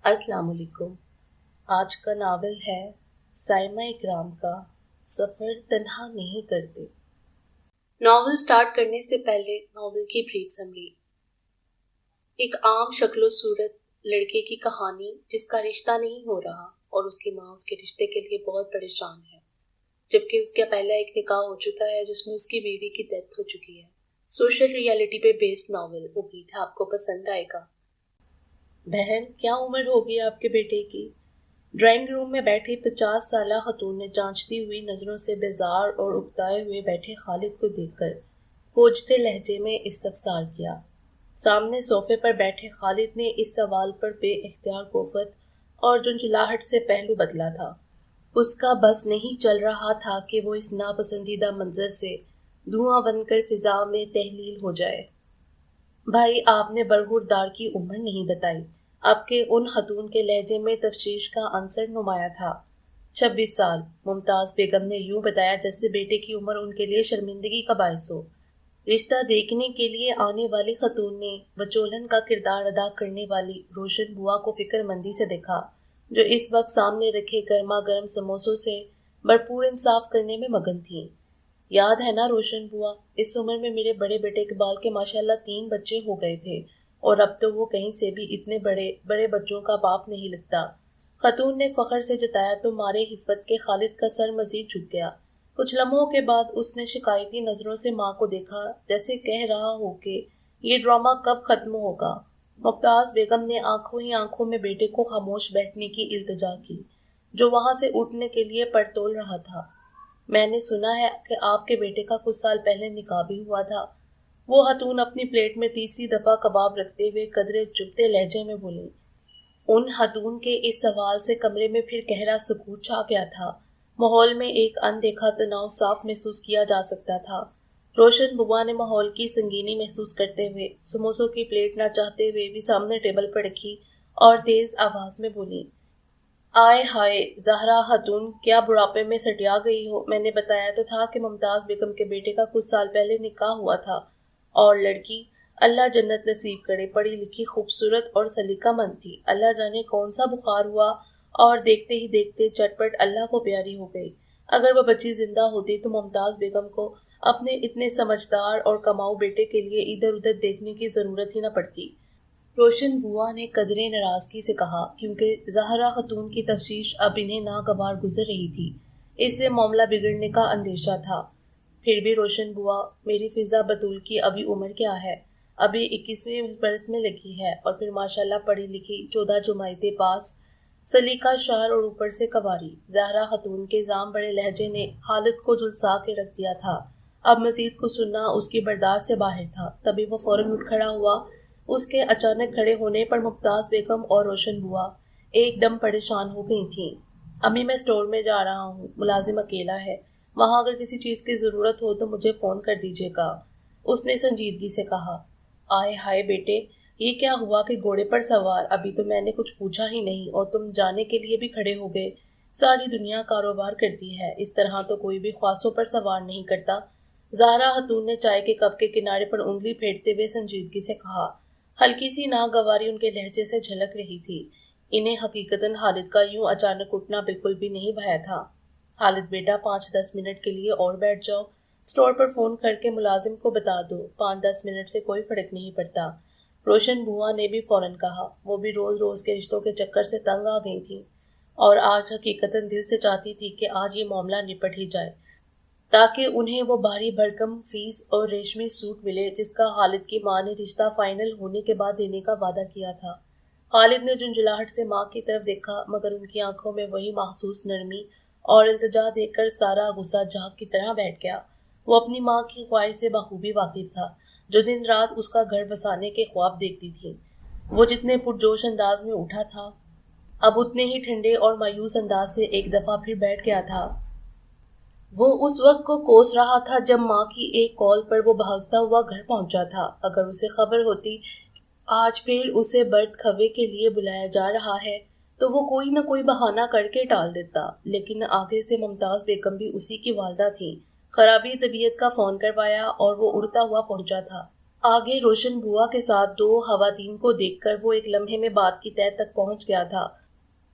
السلام علیکم۔ آج کا ناول ہے سائمہ اکرام کا سفر تنہا نہیں کرتے۔ ناول سٹارٹ کرنے سے پہلے ناول کی بریف سمری۔ ایک عام شکل و صورت لڑکے کی کہانی جس کا رشتہ نہیں ہو رہا اور اس کی ماں اس کے رشتے کے لیے بہت پریشان ہے، جبکہ اس کا پہلا ایک نکاح ہو چکا ہے جس میں اس کی بیوی کی ڈیتھ ہو چکی ہے۔ سوشل ریالٹی پہ بیسڈ ناول، امید ہے آپ کو پسند آئے گا۔ بہن، کیا عمر ہوگی آپ کے بیٹے کی؟ ڈرائنگ روم میں بیٹھی 50 سالہ خاتون نے جانچتی ہوئی نظروں سے بیزار اور اکتائے ہوئے بیٹھے خالد کو دیکھ کر کوجتے لہجے میں استفسار کیا۔ سامنے صوفے پر بیٹھے خالد نے اس سوال پر بے اختیار کوفت اور جھنجھلاہٹ سے پہلو بدلا تھا۔ اس کا بس نہیں چل رہا تھا کہ وہ اس ناپسندیدہ منظر سے دھواں بن کر فضا میں تحلیل ہو جائے۔ بھائی، آپ نے برخوردار کی عمر نہیں بتائی۔ آپ کے ان خاتون کے لہجے میں تفشیش کا عنصر نمایاں تھا۔ 26 سال، ممتاز بیگم نے یوں بتایا جیسے بیٹے کی عمر ان کے لیے شرمندگی کا باعث ہو۔ رشتہ دیکھنے کے لیے آنے والی خاتون نے وچولن کا کردار ادا کرنے والی روشن بوا کو فکر مندی سے دیکھا، جو اس وقت سامنے رکھے گرما گرم سموسوں سے بھرپور انصاف کرنے میں مگن تھیں۔ یاد ہے نا روشن بوا، اس عمر میں میرے بڑے بیٹے اقبال کے ماشاءاللہ 3 بچے ہو گئے تھے، اور اب تو وہ کہیں سے بھی اتنے بڑے بچوں کا باپ نہیں لگتا۔ خاتون نے فخر سے جتایا تو مارے حفت کے خالد کا سر مزید جھک گیا۔ کچھ لمحوں کے بعد اس نے شکایتی نظروں سے ماں کو دیکھا، جیسے کہہ رہا ہو کہ یہ ڈرامہ کب ختم ہوگا۔ ممتاز بیگم نے آنکھوں ہی آنکھوں میں بیٹے کو خاموش بیٹھنے کی التجا کی، جو وہاں سے اٹھنے کے لیے پڑتول رہا تھا۔ میں نے سنا ہے کہ آپ کے بیٹے کا کچھ سال پہلے نکاح بھی ہوا تھا۔ وہ خاتون اپنی پلیٹ میں تیسری دفعہ کباب رکھتے ہوئے قدرے چبھتے لہجے میں بولی۔ ان خاتون کے اس سوال سے کمرے میں پھر گہرا سکوت چھا گیا تھا۔ ماحول میں ایک اندیکھا تناؤ صاف محسوس کیا جا سکتا تھا۔ روشن بوا نے ماحول کی سنگینی محسوس کرتے ہوئے سموسوں کی پلیٹ نہ چاہتے ہوئے بھی سامنے ٹیبل پر رکھی اور تیز آواز میں بولی، آئے ہائے زہرا خاتون، کیا بڑھاپے میں سٹیا گئی ہو؟ میں نے بتایا تو تھا کہ ممتاز بیگم کے بیٹے کا کچھ سال پہلے نکاح ہوا تھا، اور لڑکی اللہ جنت نصیب کرے، پڑھی لکھی، خوبصورت اور سلیقہ مند تھی۔ اللہ جانے کون سا بخار ہوا اور دیکھتے ہی دیکھتے چٹپٹ اللہ کو پیاری ہو گئی۔ اگر وہ بچی زندہ ہوتی تو ممتاز بیگم کو اپنے اتنے سمجھدار اور کماؤ بیٹے کے لیے ادھر ادھر دیکھنے کی ضرورت ہی نہ پڑتی۔ روشن بوا نے قدرے ناراضگی سے کہا، کیونکہ زہرا خاتون کی تفشیش اب انہیں ناگوار گزر رہی تھی۔ اس سے معاملہ بگڑنے کا اندیشہ تھا۔ پھر بھی روشن بوا، میری فضا بطول کی ابھی عمر کیا ہے؟ ابھی 21ویں برس میں لگی ہے، اور پھر ماشاءاللہ پڑھی لکھی، 14 جماعتیں پاس، سلیقہ شعر اور اوپر سے قواری۔ زہرا خاتون کے زام بڑے لہجے نے خالد کو جھلسا کے رکھ دیا تھا۔ اب مزید کچھ سننا اس کی برداشت سے باہر تھا۔ تبھی وہ فوراً اٹھ کھڑا ہوا۔ اس کے اچانک کھڑے ہونے پر ممتاز بیگم اور روشن بوا ایک دم پریشان ہو گئی تھیں۔ امی، میں اسٹور میں جا رہا ہوں، ملازم اکیلا ہے، وہاں اگر کسی چیز کی ضرورت ہو تو مجھے فون کر دیجیے گا، اس نے سنجیدگی سے کہا۔ آئے ہائے بیٹے، یہ کیا ہوا کہ گھوڑے پر سوار؟ ابھی تو میں نے کچھ پوچھا ہی نہیں اور تم جانے کے لیے بھی کھڑے ہو گئے۔ ساری دنیا کاروبار کرتی ہے، اس طرح تو کوئی بھی خواصوں پر سوار نہیں کرتا۔ زہرا خاتون نے چائے کے کپ کے کنارے پر انگلی پھیرتے ہوئے سنجیدگی سے کہا۔ ہلکی سی ناگواری ان کے لہجے سے جھلک رہی تھی۔ انہیں حقیقتاً خالد کا یوں اچانک اٹھنا بالکل بھی نہیں بھایا تھا۔ خالد بیٹا، 5-10 منٹ کے لیے اور بیٹھ جاؤ، اسٹور پر فون کر کے ملازم کو بتا دو، 5-10 منٹ سے کوئی فرق نہیں پڑتا۔ روشن بوا نے بھی فوراً کہا۔ وہ بھی روز روز کے رشتوں کے چکر سے تنگ آ گئی تھی، اور آج حقیقتاً دل سے چاہتی تھی کہ آج یہ معاملہ نپٹ ہی جائے، تاکہ انہیں وہ بھاری بھرکم فیس اور ریشمی سوٹ ملے جس کا خالد کی ماں نے رشتہ فائنل ہونے کے بعد دینے کا وعدہ کیا تھا۔ خالد نے جھنجھلاہٹ سے ماں کی طرف دیکھا، مگر ان کی آنکھوں میں وہی محسوس نرمی اور التجا دیکھ کر سارا غصہ جھاگ کی طرح بیٹھ گیا۔ وہ اپنی ماں کی خواہش سے بخوبی واقف تھا، جو دن رات اس کا گھر بسانے کے خواب دیکھتی تھی۔ وہ جتنے پرجوش انداز میں اٹھا تھا، اب اتنے ہی ٹھنڈے اور مایوس انداز سے ایک دفعہ پھر بیٹھ گیا تھا۔ وہ اس وقت کو کوس رہا تھا جب ماں کی ایک کال پر وہ بھاگتا ہوا گھر پہنچا تھا۔ اگر اسے خبر ہوتی آج پھر اسے برد کھوے کے لیے بلایا جا رہا ہے تو وہ کوئی نہ کوئی بہانہ کر کے ٹال دیتا، لیکن آگے سے ممتاز بیگم بھی اسی کی والدہ تھیں۔ خرابی طبیعت کا فون کروایا اور وہ اڑتا ہوا پہنچا تھا۔ آگے روشن بوا کے ساتھ 2 خواتین کو دیکھ کر وہ ایک لمحے میں بات کی تہہ تک پہنچ گیا تھا۔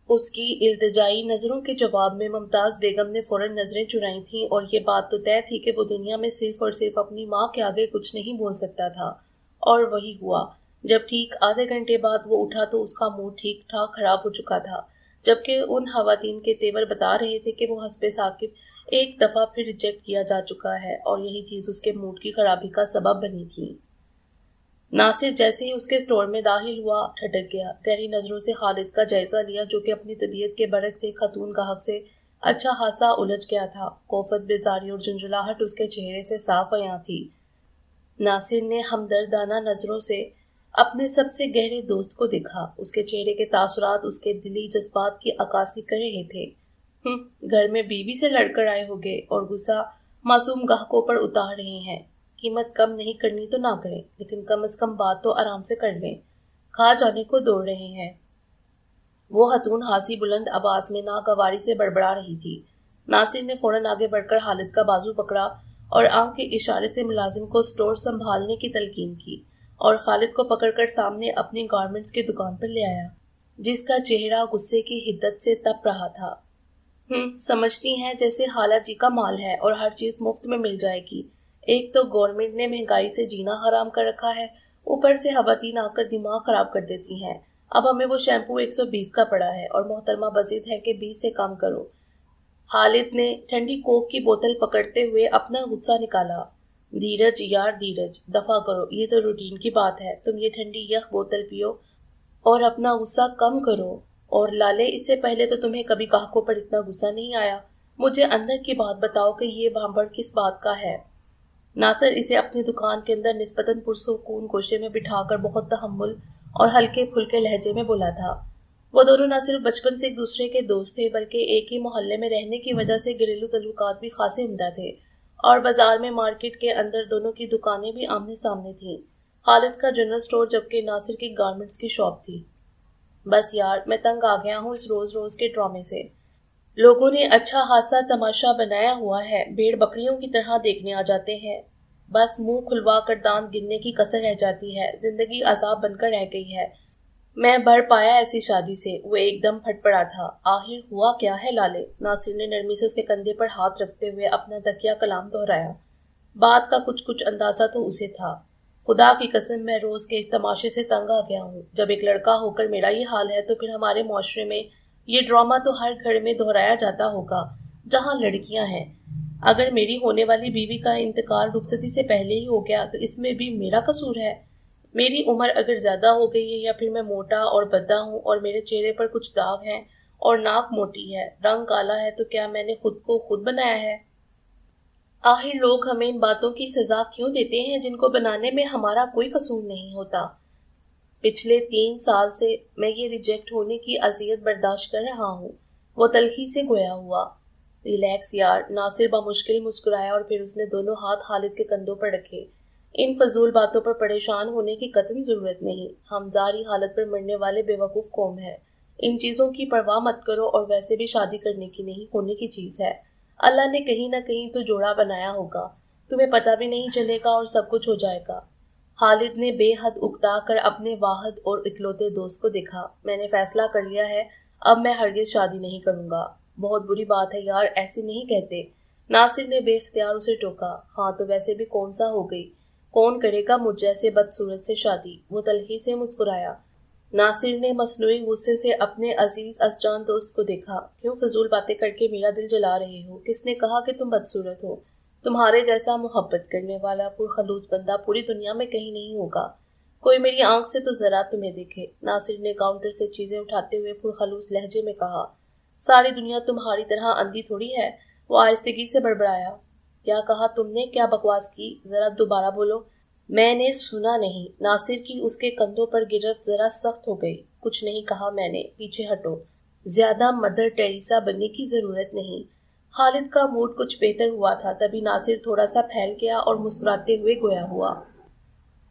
اس کی التجائی نظروں کے جواب میں ممتاز بیگم نے فوراً نظریں چرائی تھیں اور یہ بات تو طے تھی کہ وہ دنیا میں صرف اور صرف اپنی ماں کے آگے کچھ نہیں بول سکتا تھا۔ اور وہی ہوا۔ جب ٹھیک آدھے گھنٹے بعد وہ اٹھا تو اس کا موڈ ٹھیک ٹھاک خراب ہو چکا تھا، جبکہ ان خواتین کے تیور بتا رہے تھے کہ وہ حسب ثاقب ایک دفعہ پھر ریجیکٹ کیا جا چکا ہے اور یہی چیز اس کے موڈ کی خرابی کا سبب بنی تھی۔ ناصر جیسے ہی اس کے سٹور میں داخل ہوا ٹھٹک گیا، گہری نظروں سے خالد کا جائزہ لیا جو کہ اپنی طبیعت کے برعکس ایک خاتون گاہک سے اچھا خاصا الجھ گیا تھا۔ کوفت، بیزاری اور جھنجھلاہٹ اس کے چہرے سے صاف عیاں تھی۔ ناصر نے ہمدردانہ نظروں سے اپنے سب سے گہرے دوست کو دیکھا۔ اس کے چہرے کے تاثرات اس کے دلی جذبات کی عکاسی کر رہے تھے۔ گھر میں بیوی سے لڑ کر آئے ہوگے اور غصہ معصوم گاہکوں پر اتار رہے ہیں۔ قیمت کم نہیں کرنی تو نہ کریں، لیکن کم از کم بات تو آرام سے کر لیں۔ کھا جانے کو دوڑ رہے ہیں۔ وہ خاتون ہاسی بلند آواز میں ناگواری سے بڑبڑا رہی تھی۔ ناصر نے فوراً آگے بڑھ کر خالد کا بازو پکڑا اور آنکھ کے اشارے سے ملازم کو سٹور سنبھالنے کی تلقین کی اور خالد کو پکڑ کر سامنے اپنی گارمنٹس کی دکان پر لے آیا، جس کا چہرہ غصے کی حدت سے تپ رہا تھا۔ سمجھتی ہیں جیسے خالہ جی کا مال ہے اور ہر چیز مفت میں مل جائے گی۔ ایک تو گورنمنٹ نے مہنگائی سے جینا حرام کر رکھا ہے، اوپر سے خواتین آ کر دماغ خراب کر دیتی ہیں۔ اب ہمیں وہ شیمپو 120 کا پڑا ہے اور محترمہ بزید ہے کہ 20 سے کم کرو۔ خالد نے ٹھنڈی کوک کی بوتل پکڑتے ہوئے اپنا غصہ نکالا۔ دھیرج یار دھیرج، دفع کرو، یہ تو روٹین کی بات ہے۔ تم یہ ٹھنڈی یک بوتل پیو اور اپنا غصہ کم کرو۔ اور لالے، اس سے پہلے تو تمہیں کبھی گاہکوں پر اتنا غصہ نہیں آیا؟ مجھے اندر کی بات بتاؤ کہ یہ بھانبڑ کس بات کا ہے؟ ناصر اسے اپنی دکان کے اندر نسبتاً پرسکون گوشے میں بٹھا کر بہت تحمل اور ہلکے پھلکے لہجے میں بولا تھا۔ وہ دونوں نہ صرف بچپن سے ایک دوسرے کے دوست تھے بلکہ ایک ہی محلے میں رہنے کی وجہ سے گھریلو تعلقات بھی خاصے عمدہ تھے، اور بازار میں مارکیٹ کے اندر دونوں کی دکانیں بھی آمنے سامنے تھیں۔ خالد کا جنرل سٹور جبکہ ناصر کی گارمنٹس کی شاپ تھی۔ بس یار، میں تنگ آ گیا ہوں اس روز روز کے ڈرامے سے۔ لوگوں نے اچھا خاصا تماشا بنایا ہوا ہے، بھیڑ بکریوں کی طرح دیکھنے آ جاتے ہیں، بس منہ کھلوا کر دانت گننے کی کسر رہ جاتی ہے، زندگی عذاب بن کر رہ گئی ہے۔ میں بھر پایا ایسی شادی سے۔ وہ ایک دم پھٹ پڑا تھا۔ آخر ہوا کیا ہے لالے؟ ناصر نے نرمی سے اس کے کندھے پر ہاتھ رکھتے ہوئے اپنا تکیہ کلام دہرایا۔ بات کا کچھ اندازہ تو اسے تھا۔ خدا کی قسم، میں روز کے اس تماشے سے تنگ آ گیا ہوں۔ جب ایک لڑکا ہو کر میرا یہ حال ہے تو پھر ہمارے معاشرے میں یہ ڈرامہ تو ہر گھر میں دہرایا جاتا ہوگا جہاں لڑکیاں ہیں۔ اگر میری ہونے والی بیوی کا انتقال رخصتی سے پہلے ہی ہو گیا تو اس میں بھی میرا قصور ہے؟ میری عمر اگر زیادہ ہو گئی ہے یا پھر میں موٹا اور بدا ہوں اور میرے چہرے پر کچھ داغ ہیں اور ناک موٹی ہے، رنگ کالا ہے، تو کیا میں نے خود کو خود بنایا ہے؟ آخر لوگ ہمیں ان باتوں کی سزا کیوں دیتے ہیں جن کو بنانے میں ہمارا کوئی قصور نہیں ہوتا؟ پچھلے 3 سال سے میں یہ ریجیکٹ ہونے کی اذیت برداشت کر رہا ہوں۔ وہ تلخی سے گویا ہوا۔ ریلیکس یار، ناصر بمشکل مسکرایا اور پھر اس نے دونوں ہاتھ خالد کے کندھوں پر رکھے۔ ان فضول باتوں پر پریشان ہونے کی قطعاً ضرورت نہیں۔ ہم ظاہری حالت پر مرنے والے بے وقوف قوم ہے۔ ان چیزوں کی پرواہ مت کرو، اور ویسے بھی شادی کرنے کی نہیں، ہونے کی چیز ہے۔ اللہ نے کہیں نہ کہیں تو جوڑا بنایا ہوگا، تمہیں پتہ بھی نہیں چلے گا اور سب کچھ ہو جائے گا۔ خالد نے بے حد اکتا کر اپنے واحد اور اکلوتے دوست کو دیکھا۔ میں نے فیصلہ کر لیا ہے، اب میں ہرگز شادی نہیں کروں گا۔ بہت بری بات ہے یار، ایسے نہیں کہتے۔ ناصر نے بے اختیار اسے ٹوکا۔ ہاں تو ویسے بھی کون سا ہو گئی، کون کرے گا مجھ جیسے بدصورت سے شادی؟ وہ تلخی سے مسکرایا۔ ناصر نے مصنوعی غصے سے اپنے عزیز ازجان دوست کو دیکھا۔ کیوں فضول باتیں کر کے میرا دل جلا رہے ہو؟ کس نے کہا کہ تم بدصورت ہو؟ تمہارے جیسا محبت کرنے والا پرخلوص بندہ پوری دنیا میں کہیں نہیں ہوگا۔ کوئی میری آنکھ سے تو ذرا تمہیں دیکھے۔ ناصر نے کاؤنٹر سے چیزیں اٹھاتے ہوئے پرخلوص لہجے میں کہا۔ ساری دنیا تمہاری طرح اندھی تھوڑی ہے۔ وہ آہستگی سے بڑبڑایا۔ کیا کہا تم نے؟ کیا بکواس کی؟ ذرا دوبارہ بولو۔ میں نے سنا نہیں۔ ناصر کی اس کے کندھوں پر گرفت ذرا سخت ہو گئی۔ کچھ نہیں کہا میں نے، پیچھے ہٹو۔ زیادہ مدر ٹیریسا بننے کی ضرورت نہیں۔ خالد کا موڈ کچھ بہتر ہوا تھا، تبھی ناصر تھوڑا سا پھیل گیا اور مسکراتے ہوئے گویا ہوا۔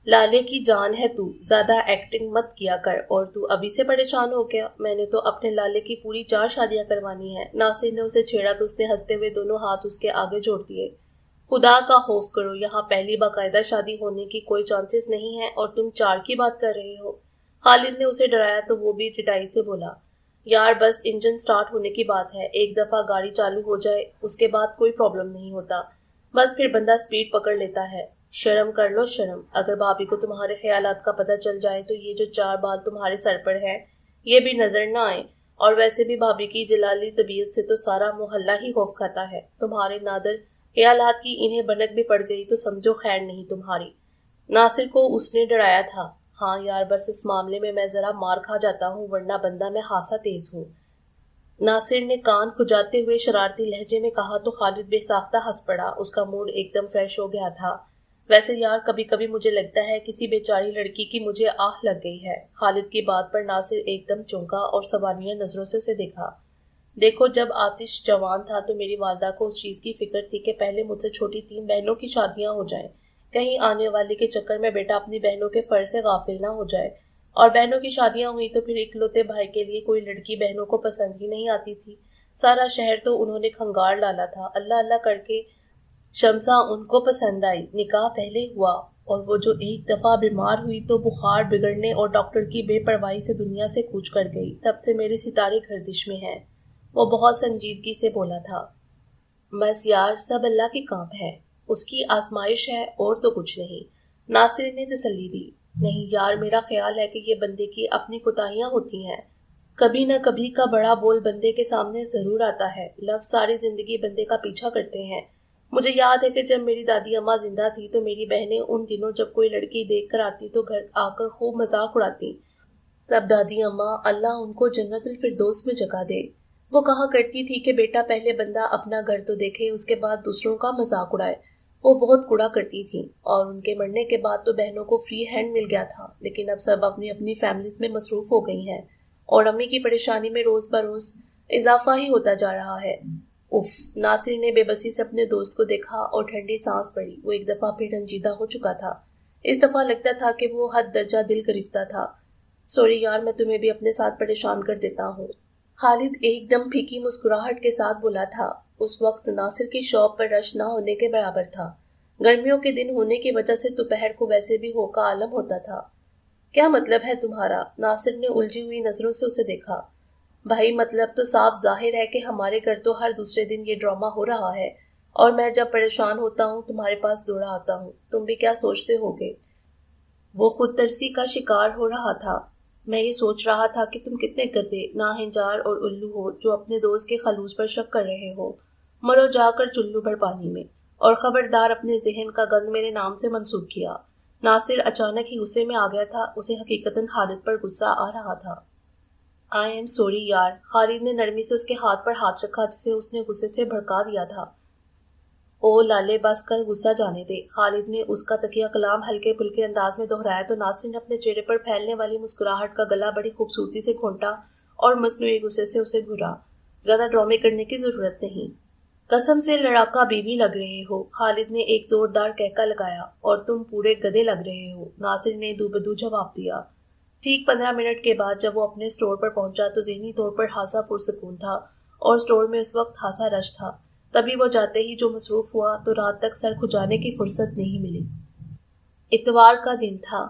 لالے کی جان ہے تو، زیادہ ایکٹنگ مت کیا کر۔ اور تو ابھی سے پریشان ہو گیا؟ میں نے تو اپنے لالے کی پوری 4 شادیاں کروانی ہیں۔ ناصر نے اسے چھیڑا تو اس نے ہنستے ہوئے دونوں ہاتھ اس کے آگے جوڑ دیے۔ خدا کا خوف کرو، یہاں پہلی باقاعدہ شادی ہونے کی کوئی چانسز نہیں ہے اور تم 4 کی بات کر رہے ہو۔ خالد نے اسے ڈرایا تو وہ بھی ڈٹائی سے بولا، یار بس انجن سٹارٹ ہونے کی بات ہے، ایک دفعہ گاڑی چالو ہو جائے اس کے بعد کوئی پرابلم نہیں ہوتا، بس پھر بندہ سپیڈ پکڑ لیتا ہے۔ شرم کر لو شرم، اگر بھابھی کو تمہارے خیالات کا پتہ چل جائے تو یہ جو 4 بال تمہارے سر پر ہے یہ بھی نظر نہ آئے، اور ویسے بھی بھابھی کی جلالی طبیعت سے تو سارا محلہ ہی خوف کھاتا ہے، تمہارے نادر خیالات کی انہیں بھنک بھی پڑ گئی تو سمجھو خیر نہیں تمہاری۔ ناصر کو اس نے ڈرایا تھا۔ ہاں یار بس اس معاملے میں ذرا مار کھا جاتا ہوں ورنہ بندہ میں خاصا تیز ہوں، ناصر نے کان کھجاتے ہوئے شرارتی لہجے میں کہا تو خالد بے ساختہ ہنس پڑا، اس کا موڈ ایک دم فریش ہو گیا تھا۔ ویسے یار کبھی کبھی مجھے لگتا ہے کسی بیچاری لڑکی کی مجھے آہ لگ گئی ہے۔ خالد کی بات پر ناصر ایک دم چونکا اور سوانح نظروں سے اسے دیکھا۔ دیکھو جب آتش جوان تھا تو میری والدہ کو اس چیز کی فکر تھی کہ پہلے مجھ سے چھوٹی 3 بہنوں کی شادیاں ہو جائیں، کہیں آنے والے کے چکر میں بیٹا اپنی بہنوں کے فرض سے غافل نہ ہو جائے، اور بہنوں کی شادیاں ہوئی تو پھر اکلوتے بھائی کے لیے کوئی لڑکی بہنوں کو پسند ہی نہیں آتی تھی، سارا شہر تو انہوں نے کھنگار ڈالا تھا، اللہ اللہ کر کے شمسا ان کو پسند آئی، نکاح پہلے ہوا، اور وہ جو ایک دفعہ بیمار ہوئی تو بخار بگڑنے اور ڈاکٹر کی بے پرواہی سے دنیا سے کوچ کر گئی، تب سے میرے ستارے گردش میں ہیں۔ وہ بہت سنجیدگی سے بولا تھا۔ بس یار سب اللہ کی کام ہے، اس کی آزمائش ہے اور تو کچھ نہیں، ناصر نے تسلی دی۔ نہیں یار میرا خیال ہے کہ یہ بندے کی اپنی کوتاہیاں ہوتی ہیں، کبھی نہ کبھی کا بڑا بول بندے کے سامنے ضرور آتا ہے، لفظ ساری زندگی بندے کا پیچھا کرتے ہیں۔ مجھے یاد ہے کہ جب میری دادی اماں زندہ تھی تو میری بہنیں ان دنوں جب کوئی لڑکی دیکھ کر آتی تو گھر آ کر خوب مذاق اڑاتی، تب دادی اماں اللہ ان کو جنت الفردوس میں جگہ دے، وہ کہا کرتی تھی کہ بیٹا پہلے بندہ اپنا گھر تو دیکھے اس کے بعد دوسروں کا مذاق اڑائے۔ وہ بہت کوڑا کرتی تھی، اور ان کے مرنے کے بعد تو بہنوں کو فری ہینڈ مل گیا تھا، لیکن اب سب اپنی اپنی فیملیز میں مصروف ہو گئی ہیں اور امی کی پریشانی میں روز بروز اضافہ ہی ہوتا جا رہا ہے۔ اف، ناصر نے بے بسی سے اپنے دوست کو دیکھا اور ٹھنڈی سانس پڑی، وہ ایک دفعہ پھر رنجیدہ ہو چکا تھا، اس دفعہ لگتا تھا کہ وہ حد درجہ دل گرفتہ تھا۔ سوری یار میں تمہیں بھی اپنے ساتھ پریشان کر دیتا ہوں، خالد ایک دم پھیکی مسکراہٹ کے ساتھ بولا تھا۔ اس وقت ناصر کی شاپ پر رش نہ ہونے کے برابر تھا، گرمیوں کے دن ہونے کی وجہ سے دوپہر کو ویسے بھی ہو کا عالم ہوتا تھا۔ کیا مطلب ہے تمہارا؟ ناصر نے الجھی ہوئی نظروں سے اسے دیکھا۔ بھائی مطلب تو صاف ظاہر ہے کہ ہمارے گھر تو ہر دوسرے دن یہ ڈرامہ ہو رہا ہے، اور میں جب پریشان ہوتا ہوں تمہارے پاس دوڑا آتا ہوں، تم بھی کیا سوچتے ہوگے؟ وہ خود ترسی کا شکار ہو رہا تھا۔ میں یہ سوچ رہا تھا کہ تم کتنے گدے، ناہنجار اور الو ہو جو اپنے دوست کے خلوص پر شک کر رہے ہو، مرو جا کر چلو بھر پانی میں، اور خبردار اپنے ذہن کا گند میرے نام سے منسوب کیا۔ ناصر اچانک ہی غصے میں آ گیا تھا، اسے حقیقتاً خالد پر غصہ آ رہا تھا۔ آئی ایم سوری یار، خالد نے نرمی سے اس کے ہاتھ پر ہاتھ رکھا جسے اس نے غصے سے بھڑکا دیا تھا۔ او لالے بس کر غصہ جانے دے، خالد نے اس کا تکیہ کلام ہلکے پھلکے انداز میں دہرایا تو ناصر نے اپنے چہرے پر پھیلنے والی مسکراہٹ کا گلا بڑی خوبصورتی سے گھونٹا اور مصنوعی غصے سے اسے گھورا۔ زیادہ ڈرامے کرنے کی ضرورت نہیں، قسم سے لڑاکا بیوی لگ رہے ہو، خالد نے ایک زوردار کہکا لگایا، اور تم پورے گدے لگ رہے ہو، ناصر نے دو بدو جواب دیا۔ ٹھیک 15 منٹ کے بعد جب وہ اپنے سٹور پر پہنچا تو ذہنی طور پر خاصا پرسکون تھا، اور سٹور میں اس وقت خاصا رش تھا، تبھی وہ جاتے ہی جو مصروف ہوا تو رات تک سر کھجانے کی فرصت نہیں ملی۔ اتوار کا دن تھا،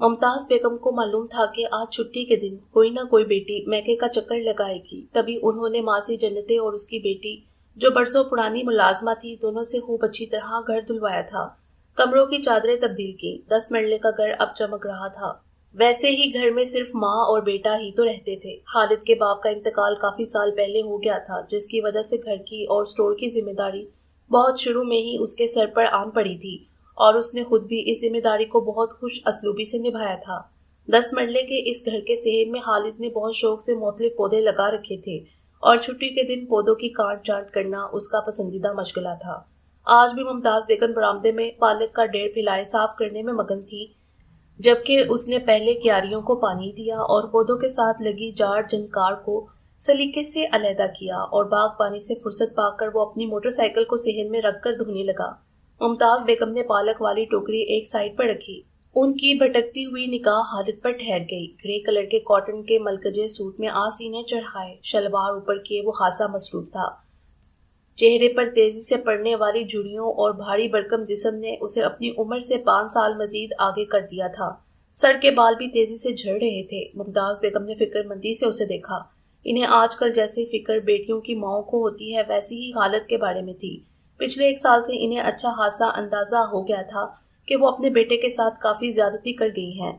ممتاز بیگم کو معلوم تھا کہ آج چھٹی کے دن کوئی نہ کوئی بیٹی میکے کا چکر لگائے گی، تبھی انہوں نے ماسی جنتے اور اس کی بیٹی جو برسوں پرانی ملازمہ تھی دونوں سے خوب اچھی طرح گھر دھلوایا تھا، کمروں کی چادریں تبدیل کی، 10 مرلے کا گھر اب چمک رہا تھا۔ ویسے ہی گھر میں صرف ماں اور بیٹا ہی تو رہتے تھے، خالد کے باپ کا انتقال کافی سال پہلے ہو گیا تھا، جس کی وجہ سے گھر کی اور سٹور کی ذمہ داری بہت شروع میں ہی اس کے سر پر آن پڑی تھی، اور اس نے خود بھی اس ذمہ داری کو بہت خوش اسلوبی سے نبھایا تھا۔ 10 مرلے کے اس گھر کے صحن میں خالد نے بہت شوق سے مختلف پودے لگا رکھے تھے، اور چھٹی کے دن پودوں کی کاٹ چھانٹ کرنا اس کا پسندیدہ مشغلہ تھا۔ آج بھی ممتاز بیگم برآمدے میں پالک کا ڈھیر پھیلائے صاف کرنے میں مگن تھی، جبکہ اس نے پہلے کیاریوں کو پانی دیا اور پودوں کے ساتھ لگی جاڑ جنکار کو سلیقے سے علیحدہ کیا، اور باغ پانی سے فرصت پا کر وہ اپنی موٹر سائیکل کو صحن میں رکھ کر دھونے لگا۔ ممتاز بیگم نے پالک والی ٹوکری ایک سائڈ پر رکھی، ان کی بھٹکتی ہوئی نگاہ خالد پر ٹھہر گئی۔ گرے کلر کے کاٹن کے ملکجے سوٹ میں آسینے چڑھائے، شلوار اوپر کیے وہ خاصا مصروف تھا۔ چہرے پر تیزی سے پڑنے والی جھریوں اور بھاری بھرکم جسم نے اسے اپنی عمر سے 5 سال مزید آگے کر دیا تھا۔ سر کے بال بھی تیزی سے جھڑ رہے تھے۔ ممتاز بیگم نے فکر مندی سے اسے دیکھا۔ انہیں آج کل جیسی فکر بیٹیوں کی ماؤں کو ہوتی ہے ویسی ہی حالت کے بارے میں تھی۔ پچھلے 1 سال سے انہیں اچھا خاصا اندازہ ہو گیا تھا کہ وہ اپنے بیٹے کے ساتھ کافی زیادتی کر گئی ہیں۔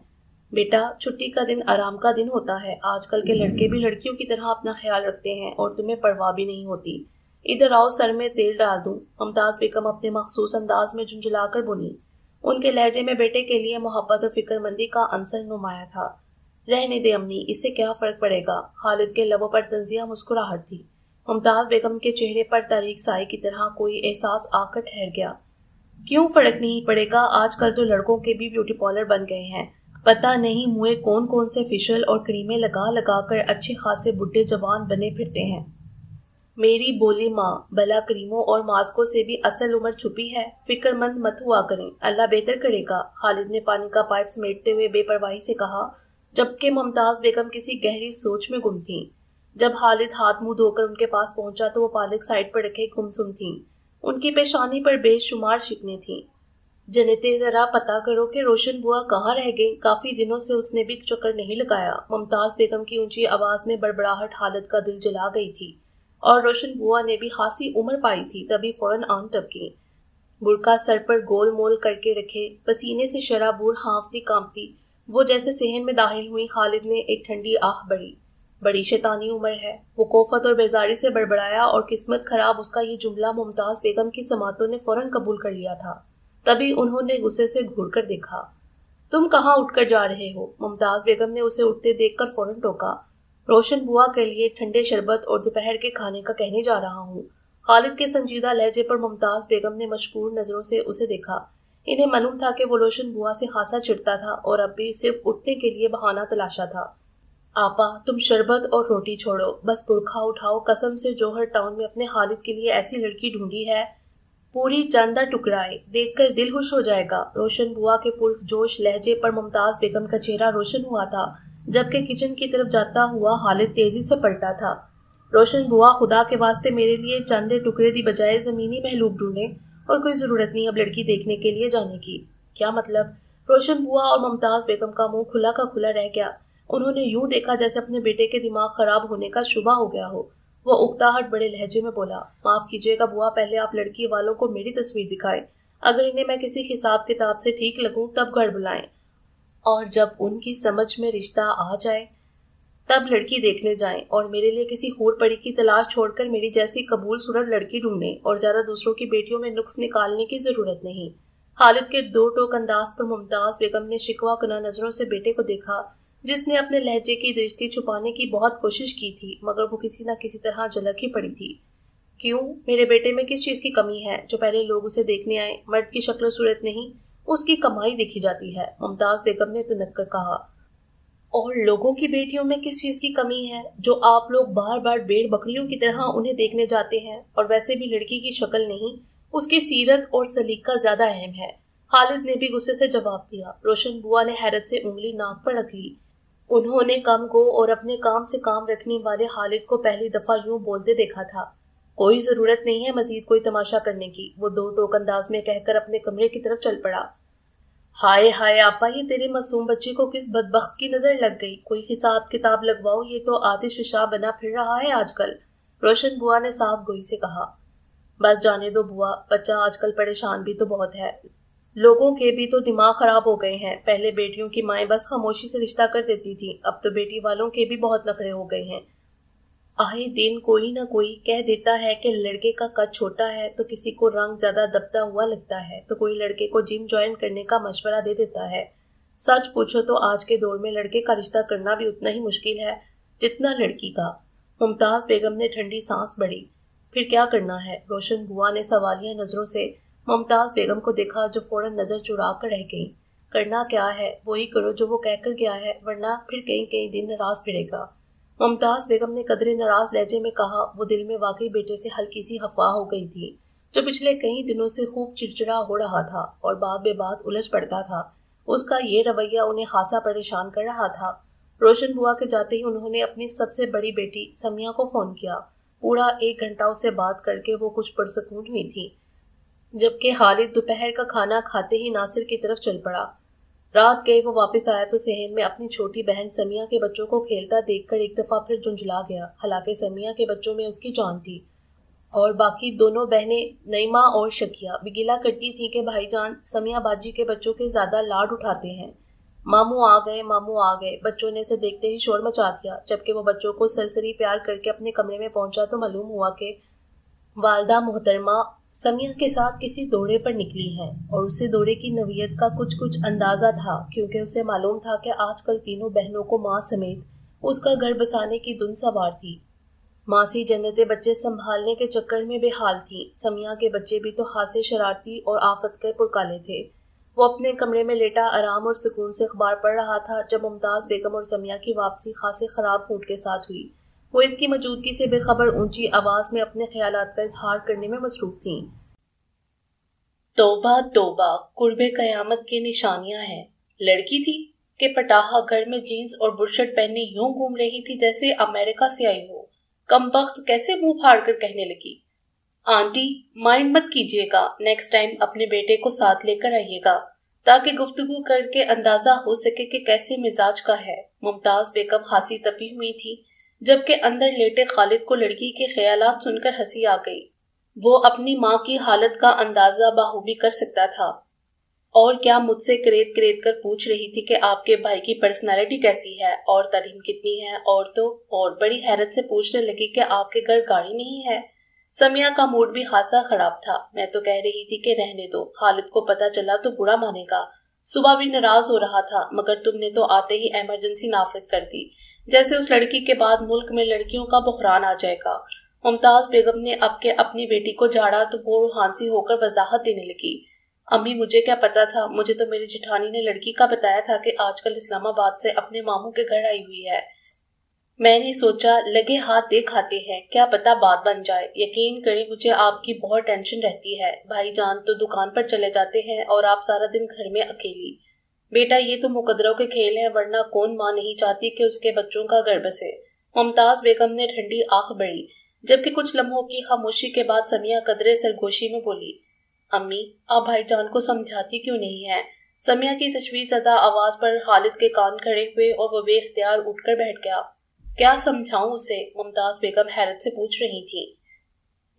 بیٹا، چھٹی کا دن آرام کا دن ہوتا ہے۔ آج کل کے لڑکے بھی لڑکیوں کی طرح اپنا خیال رکھتے ہیں اور تمہیں پرواہ بھی نہیں ہوتی۔ ادھر آؤ، سر میں تیل ڈال دوں۔ ممتاز بیگم اپنے مخصوص انداز میں جھنجھلا کر بولی۔ ان کے لہجے میں بیٹے کے لیے محبت اور فکر مندی کا عنصر نمایاں تھا۔ رہنے دے امی، اس سے کیا فرق پڑے گا؟ خالد کے لبوں پر تنزیہ مسکراہٹ تھی۔ ممتاز بیگم کے چہرے پر تاریک سائے کی طرح کوئی احساس آ کر ٹھہر گیا۔ کیوں فرق نہیں پڑے گا؟ آج کل تو لڑکوں کے بھی بیوٹی پارلر بن گئے ہیں۔ پتہ نہیں منہ کون کون سے فیشل اور کریمیں لگا لگا کر اچھے خاصے بڈھے جوان بنے پھرتے ہیں۔ میری بولی ماں، بھلا کریموں اور ماسکوں سے بھی اصل عمر چھپی ہے۔ فکر مند مت ہوا کریں، اللہ بہتر کرے گا۔ خالد نے پانی کا پائپ سمیٹتے ہوئے بے پرواہی سے کہا، جبکہ ممتاز بیگم کسی گہری سوچ میں گم تھیں۔ جب خالد ہاتھ منہ دھو کر ان کے پاس پہنچا تو وہ پالک سائڈ پر رکھے گمسم تھیں۔ ان کی پیشانی پر بے شمار شکنیں تھیں۔ جنتے، ذرا پتا کرو کہ روشن بوا کہاں رہ گئی؟ کافی دنوں سے اس نے بھی چکر نہیں لگایا۔ ممتاز بیگم کی اونچی آواز میں بڑبڑاہٹ خالد کا دل جلا گئی تھی، اور روشن بوا نے بھی خاصی عمر پائی تھی تبھی فوراً آن ٹپکی۔ برقع سر پر گول مول کر کے رکھے، پسینے سے شرابور ہانفتی کانپتی وہ جیسے صحن میں داخل ہوئی، خالد نے ایک ٹھنڈی آہ بڑی۔ بڑی شیطانی عمر ہے، وہ کوفت اور بیزاری سے بڑبڑایا، اور قسمت خراب اس کا یہ جملہ ممتاز بیگم کی سماعتوں نے فوراً قبول کر لیا تھا۔ تبھی انہوں نے غصے سے گھور کر دیکھا۔ تم کہاں اٹھ کر جا رہے ہو؟ ممتاز بیگم نے اسے اٹھتے دیکھ کر فوراً ٹوکا۔ روشن بوا کے لیے ٹھنڈے شربت اور دوپہر کے کھانے کا کہنے جا رہا ہوں۔ خالد کے سنجیدہ لہجے پر ممتاز بیگم نے مشکور نظروں سے اسے دیکھا۔ انہیں معلوم تھا کہ وہ روشن بوا سے خاصا چڑھتا تھا اور اب بھی صرف اٹھنے کے لیے بہانہ تلاشا تھا۔ آپا، تم شربت اور روٹی چھوڑو، بس برقعہ اٹھاؤ۔ قسم سے جوہر ٹاؤن میں اپنے خالد کے لیے ایسی لڑکی ڈھونڈی ہے، پوری چاندہ ٹکرائے، دیکھ کر دل خوش ہو جائے گا۔ روشن بوا کے پرجوش لہجے پر ممتاز بیگم کا چہرہ روشن ہوا تھا، جبکہ کچن کی طرف جاتا ہوا خالد تیزی سے پلٹا تھا۔ روشن بوا، خدا کے واسطے میرے لیے چاندے ٹکڑے دی بجائے زمینی محلوب ڈھونڈیں، اور کوئی ضرورت نہیں اب لڑکی دیکھنے کے لیے جانے کی۔ کیا مطلب؟ روشن بوا اور ممتاز بیگم کا منہ کھلا کا کھلا رہ گیا۔ انہوں نے یوں دیکھا جیسے اپنے بیٹے کے دماغ خراب ہونے کا شبہ ہو گیا ہو۔ وہ اکتاہٹ بڑے لہجے میں بولا، معاف کیجیے گا بوا، پہلے آپ لڑکی والوں کو میری تصویر دکھائیں، اگر انہیں میں کسی حساب کتاب سے ٹھیک لگوں تب گھر بلائیں، اور جب ان کی سمجھ میں رشتہ آ جائے تب لڑکی دیکھنے جائیں، اور میرے لیے کسی ہور پڑی کی تلاش چھوڑ کر میری جیسی قبول صورت لڑکی ڈھونڈیں، اور زیادہ دوسروں کی بیٹیوں میں نقص نکالنے کی ضرورت نہیں۔ خالد کے دو ٹوک انداز پر ممتاز بیگم نے شکوہ کناں نظروں سے بیٹے کو دیکھا، جس نے اپنے لہجے کی درستی چھپانے کی بہت کوشش کی تھی، مگر وہ کسی نہ کسی طرح جھلک ہی پڑی تھی۔ کیوں؟ میرے بیٹے میں کس چیز کی کمی ہے جو پہلے لوگ اسے دیکھنے آئے؟ مرد کی شکل و صورت نہیں، اس کی کمائی دیکھی جاتی ہے، ممتاز بیگم نے تنک کر کہا۔ اور لوگوں کی بیٹیوں میں کس چیز کی کمی ہے جو آپ لوگ بار بار بھیڑ بکریوں کی طرح انہیں دیکھنے جاتے ہیں؟ اور ویسے بھی لڑکی کی شکل نہیں، اس کی سیرت اور سلیقہ زیادہ اہم ہے۔ خالد نے بھی غصے سے جواب دیا۔ روشن بوا نے حیرت سے انگلی ناک پر رکھ لی۔ انہوں نے کم گو اور اپنے کام سے کام رکھنے والے خالد کو پہلی دفعہ یوں بولتے دیکھا تھا۔ کوئی ضرورت نہیں ہے مزید کوئی تماشا کرنے کی، وہ دو ٹوک انداز میں کہہ کر اپنے کمرے کی طرف چل پڑا۔ ہائے ہائے آپا، یہ تیرے معصوم بچے کو کس بدبخت کی نظر لگ گئی؟ کوئی حساب کتاب لگواؤ، یہ تو آتش فشاں بنا پھر رہا ہے آج کل، روشن بوا نے صاف گوئی سے کہا۔ بس جانے دو بوا، بچہ آج کل پریشان بھی تو بہت ہے، لوگوں کے بھی تو دماغ خراب ہو گئے ہیں۔ پہلے بیٹیوں کی مائیں بس خاموشی سے رشتہ کر دیتی تھی، اب تو بیٹی والوں کے بھی بہت نخرے ہو گئے ہیں۔ آئے دن کوئی نہ کوئی کہہ دیتا ہے کہ لڑکے کا قد چھوٹا ہے تو کسی کو رنگ زیادہ دبتا ہوا لگتا ہے، تو کوئی لڑکے کو جم جوائن کرنے کا مشورہ دے دیتا ہے۔ سچ پوچھو تو آج کے دور میں لڑکے کا رشتہ کرنا بھی اتنا ہی مشکل ہے جتنا لڑکی کا۔ ممتاز بیگم نے ٹھنڈی سانس بھری۔ پھر کیا کرنا ہے؟ روشن بوا نے سوالیہ نظروں سے ممتاز بیگم کو دیکھا، جو فوراً نظر چرا کر رہ گئی۔ کرنا کیا ہے؟ وہی کرو جو وہ کہہ کر گیا ہے، ورنہ پھر کئی دن ناراض پھرے گا۔ ممتاز بیگم نے قدرے ناراض لہجے میں کہا۔ وہ دل میں واقعی بیٹے سے ہلکی سی خفا ہو گئی تھی، جو پچھلے کئی دنوں سے خوب چڑچڑا ہو رہا تھا اور بات بے بات الجھ پڑتا تھا۔ اس کا یہ رویہ انہیں خاصا پریشان کر رہا تھا۔ روشن بوا کے جاتے ہی انہوں نے اپنی سب سے بڑی بیٹی سمیہ کو فون کیا۔ پورا 1 گھنٹہ اسے بات کر کے وہ کچھ پرسکون ہوئی تھی، جبکہ خالد دوپہر کا کھانا کھاتے ہی ناصر کی طرف چل پڑا۔ رات گئے وہ واپس آیا تو صحن میں اپنی چھوٹی بہن سمیہ کے بچوں کو کھیلتا دیکھ کر ایک دفعہ پھر جھنجھلا گیا۔ حالانکہ سمیہ کے بچوں میں اس کی جان تھی، اور باقی دونوں بہنیں نعیمہ اور شکیہ بھی گلہ کرتی تھی کہ بھائی جان سمیہ باجی کے بچوں کے زیادہ لاڈ اٹھاتے ہیں۔ ماموں آ گئے، ماموں آ گئے، بچوں نے اسے دیکھتے ہی شور مچا دیا۔ جبکہ وہ بچوں کو سرسری پیار کر کے اپنے کمرے میں پہنچا تو معلوم ہوا کہ والدہ محترمہ سمیہ کے ساتھ کسی دورے پر نکلی ہیں، اور اسے دورے کی نوعیت کا کچھ اندازہ تھا، کیونکہ اسے معلوم تھا کہ آج کل تینوں بہنوں کو ماں سمیت اس کا گھر بسانے کی دھن سوار تھی۔ ماسی جنتیں بچے سنبھالنے کے چکر میں بے حال تھیں۔ سمیہ کے بچے بھی تو خاصے شرارتی اور آفت کے پرکالے تھے۔ وہ اپنے کمرے میں لیٹا آرام اور سکون سے اخبار پڑھ رہا تھا جب ممتاز بیگم اور سمیہ کی واپسی خاصے خراب موڈ کے ساتھ ہوئی۔ وہ اس کی موجودگی سے بے خبر اونچی آواز میں اپنے خیالات کا اظہار کرنے میں مصروف تھیں۔ توبہ توبہ، قرب قیامت کی نشانیاں ہیں۔ لڑکی تھی کہ پٹاخہ گھر میں جینز اور برشٹ پہنے یوں گھوم رہی تھی جیسے امریکہ سے آئی ہو۔ کم بخت کیسے منہ پھاڑ کر کہنے لگی، آنٹی مائنڈ مت کیجیے گا، نیکسٹ ٹائم اپنے بیٹے کو ساتھ لے کر آئیے گا، تاکہ گفتگو کر کے اندازہ ہو سکے کہ کیسے مزاج کا ہے۔ ممتاز بیگم ہنسی تپی ہوئی تھی، جبکہ اندر لیٹے خالد کو لڑکی کے خیالات سن کر ہنسی آ گئی۔ وہ اپنی ماں کی حالت کا اندازہ بخوبی کر سکتا تھا، اور کیا مجھ سے کریت کریت کر پوچھ رہی تھی کہ آپ کے بھائی کی پرسنالٹی کیسی ہے اور تعلیم کتنی ہے، اور بڑی حیرت سے پوچھنے لگی کہ آپ کے گھر گاڑی نہیں ہے۔ سمیہ کا موڈ بھی خاصا خراب تھا۔ میں تو کہہ رہی تھی کہ رہنے دو، خالد کو پتہ چلا تو برا مانے گا۔ صبح بھی ناراض ہو رہا تھا، مگر تم نے تو آتے ہی ایمرجنسی نافذ کر دی، جیسے اس لڑکی کے بعد ملک میں لڑکیوں کا بحران آ جائے گا۔ ممتاز بیگم نے اپنی بیٹی کو جھاڑا تو وہ روحانسی ہو کر وضاحت دینے لگی، امی مجھے کیا پتا تھا، مجھے تو میری جٹھانی نے لڑکی کا بتایا تھا کہ آج کل اسلام آباد سے اپنے ماموں کے گھر آئی ہوئی ہے۔ میں نے سوچا لگے ہاتھ دیکھ آتے ہیں، کیا پتا بات بن جائے۔ یقین کریں مجھے آپ کی بہت ٹینشن رہتی ہے، بھائی جان تو دکان پر چلے جاتے ہیں اور آپ سارا دن گھر میں اکیلی۔ بیٹا یہ تو مقدروں کے کھیل ہیں، ورنہ کون ماں نہیں چاہتی کہ اس کے بچوں کا گھر بسے۔ ممتاز بیگم نے ٹھنڈی آنکھ بڑھی، جبکہ کچھ لمحوں کی خاموشی کے بعد سمیہ قدرے سرگوشی میں بولی، امی آپ بھائی جان کو سمجھاتی کیوں نہیں ہیں؟ سمیہ کی تشویش زدہ آواز پر خالد کے کان کھڑے ہوئے اور وہ بے اختیار اٹھ کر بیٹھ گیا۔ کیا سمجھاؤں اسے؟ ممتاز بیگم حیرت سے پوچھ رہی تھی۔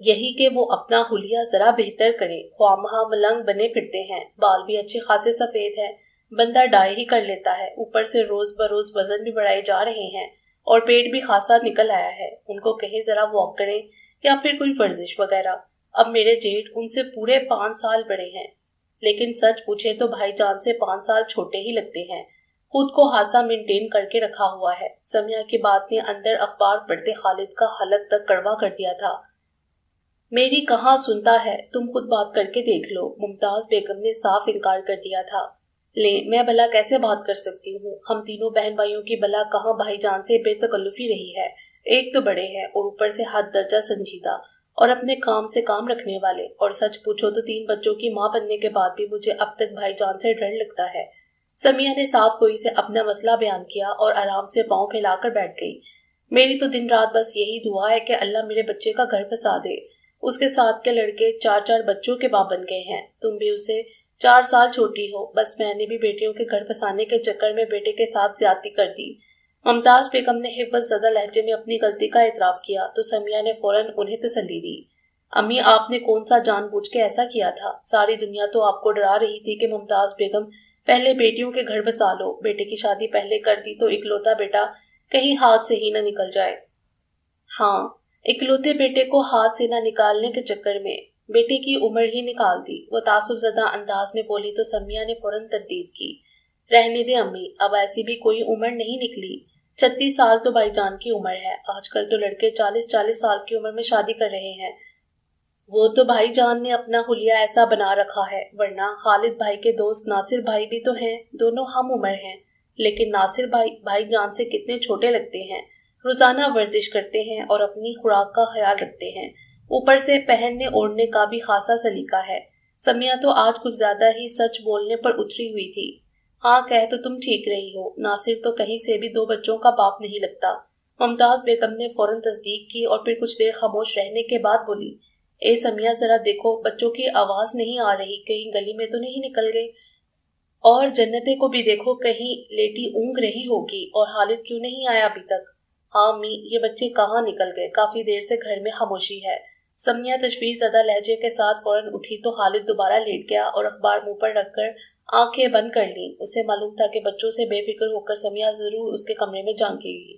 یہی کہ وہ اپنا حلیہ ذرا بہتر کرے، خواہ ملنگ بنے پھرتے ہیں، بال بھی اچھے خاصے سفید ہیں، بندہ ڈائی ہی کر لیتا ہے، اوپر سے روز بروز وزن بھی بڑھائے جا رہے ہیں اور پیٹ بھی خاصا نکل آیا ہے۔ ان کو کہیں ذرا واک کریں یا پھر کوئی ورزش وغیرہ۔ اب میرے جیٹ ان سے پورے 5 سال بڑے ہیں، لیکن سچ پوچھے تو بھائی جان سے 5 سال چھوٹے ہی لگتے ہیں۔ خود کو خاصا مینٹین کر کے رکھا ہوا ہے۔ سمیہ کی بات نے اندر اخبار پڑھتے خالد کا حلق تک کڑوا کر دیا تھا۔ میری کہاں سنتا ہے، تم خود بات کر کے دیکھ لو۔ ممتاز بیگم نے صاف انکار کر دیا تھا۔ لیں میں بھلا کیسے بات کر سکتی ہوں، ہم تینوں بہن بھائیوں کی بلا کہاں بھائی جان سے بے تکلفی رہی ہے۔ ایک تو بڑے ہیں اور اوپر سے حد درجہ سنجیدہ اور اپنے کام سے کام رکھنے والے، اور سچ پوچھو تو 3 بچوں کی ماں بننے کے بعد بھی مجھے اب تک بھائی جان سے ڈر لگتا ہے۔ سمیہ نے صاف گوئی سے اپنا مسئلہ بیان کیا اور آرام سے پاؤں پھیلا کر بیٹھ گئی۔ میری تو دن رات بس یہی دعا ہے کہ اللہ میرے بچے کا گھر بسا دے۔ اس کے ساتھ کے لڑکے 4 بچوں کے باپ بن گئے ہیں، تم بھی اسے 4 سال چھوٹی ہو، بس میں نے بھی بیٹیوں کے گھر بسانے کے چکر میں بیٹے کے ساتھ زیادتی کر دی۔ ممتاز بیگم نے حفظ زدہ لہجے میں اپنی غلطی کا اعتراف کیا تو سمیہ نے فوراً انہیں تسلی دی۔ امی آپ نے کون سا جان بوجھ کے ایسا کیا تھا؟ ساری دنیا تو آپ کو ڈرا رہی تھی کہ ممتاز بیگم پہلے بیٹیوں کے گھر بسا لو، بیٹے کی شادی پہلے کر دی تو اکلوتا بیٹا کہیں ہاتھ سے ہی نہ نکل جائے۔ ہاں، اکلوتے بیٹے کو ہاتھ سے نہ نکالنے کے چکر میں بیٹے کی عمر ہی نکال دی، وہ تعصب زدہ انداز میں بولی تو سمیہ نے فوراً تردید کی۔ رہنے دے امی، اب ایسی بھی کوئی عمر نہیں نکلی، 36 سال تو بھائی جان کی عمر ہے، آج کل تو لڑکے 40 سال کی عمر میں شادی کر رہے ہیں۔ وہ تو بھائی جان نے اپنا حلیہ ایسا بنا رکھا ہے، ورنہ خالد بھائی کے دوست ناصر بھائی بھی تو ہیں، دونوں ہم عمر ہیں، لیکن ناصر بھائی جان سے کتنے چھوٹے لگتے ہیں، روزانہ ورزش کرتے ہیں اور اپنی خوراک کا خیال رکھتے ہیں، اوپر سے پہننے اوڑھنے کا بھی خاصا سلیقہ ہے۔ سمیہ تو آج کچھ زیادہ ہی سچ بولنے پر اتری ہوئی تھی۔ ہاں کہہ تو تم ٹھیک رہی ہو، ناصر تو کہیں سے بھی 2 بچوں کا باپ نہیں لگتا۔ ممتاز بیگم نے فوراً تصدیق کی اور پھر کچھ دیر خاموش رہنے کے بعد بولی، اے سمیہ ذرا دیکھو، بچوں کی آواز نہیں آ رہی، کہیں گلی میں تو نہیں نکل گئے؟ اور جنتے کو بھی دیکھو، کہیں لیٹی اونگ رہی ہوگی، اور خالد کیوں نہیں آیا ابھی تک؟ ہاں امی، یہ بچے کہاں نکل گئے، کافی دیر سے گھر میں خاموشی ہے۔ سمیہ تشویش زدہ لہجے کے ساتھ فوراً اٹھی تو خالد دوبارہ لیٹ گیا اور اخبار منہ پر رکھ کر آنکھیں بند کر لیں۔ اسے معلوم تھا کہ بچوں سے بے فکر ہو کر سمیہ ضرور اس کے کمرے میں جھانکے گی۔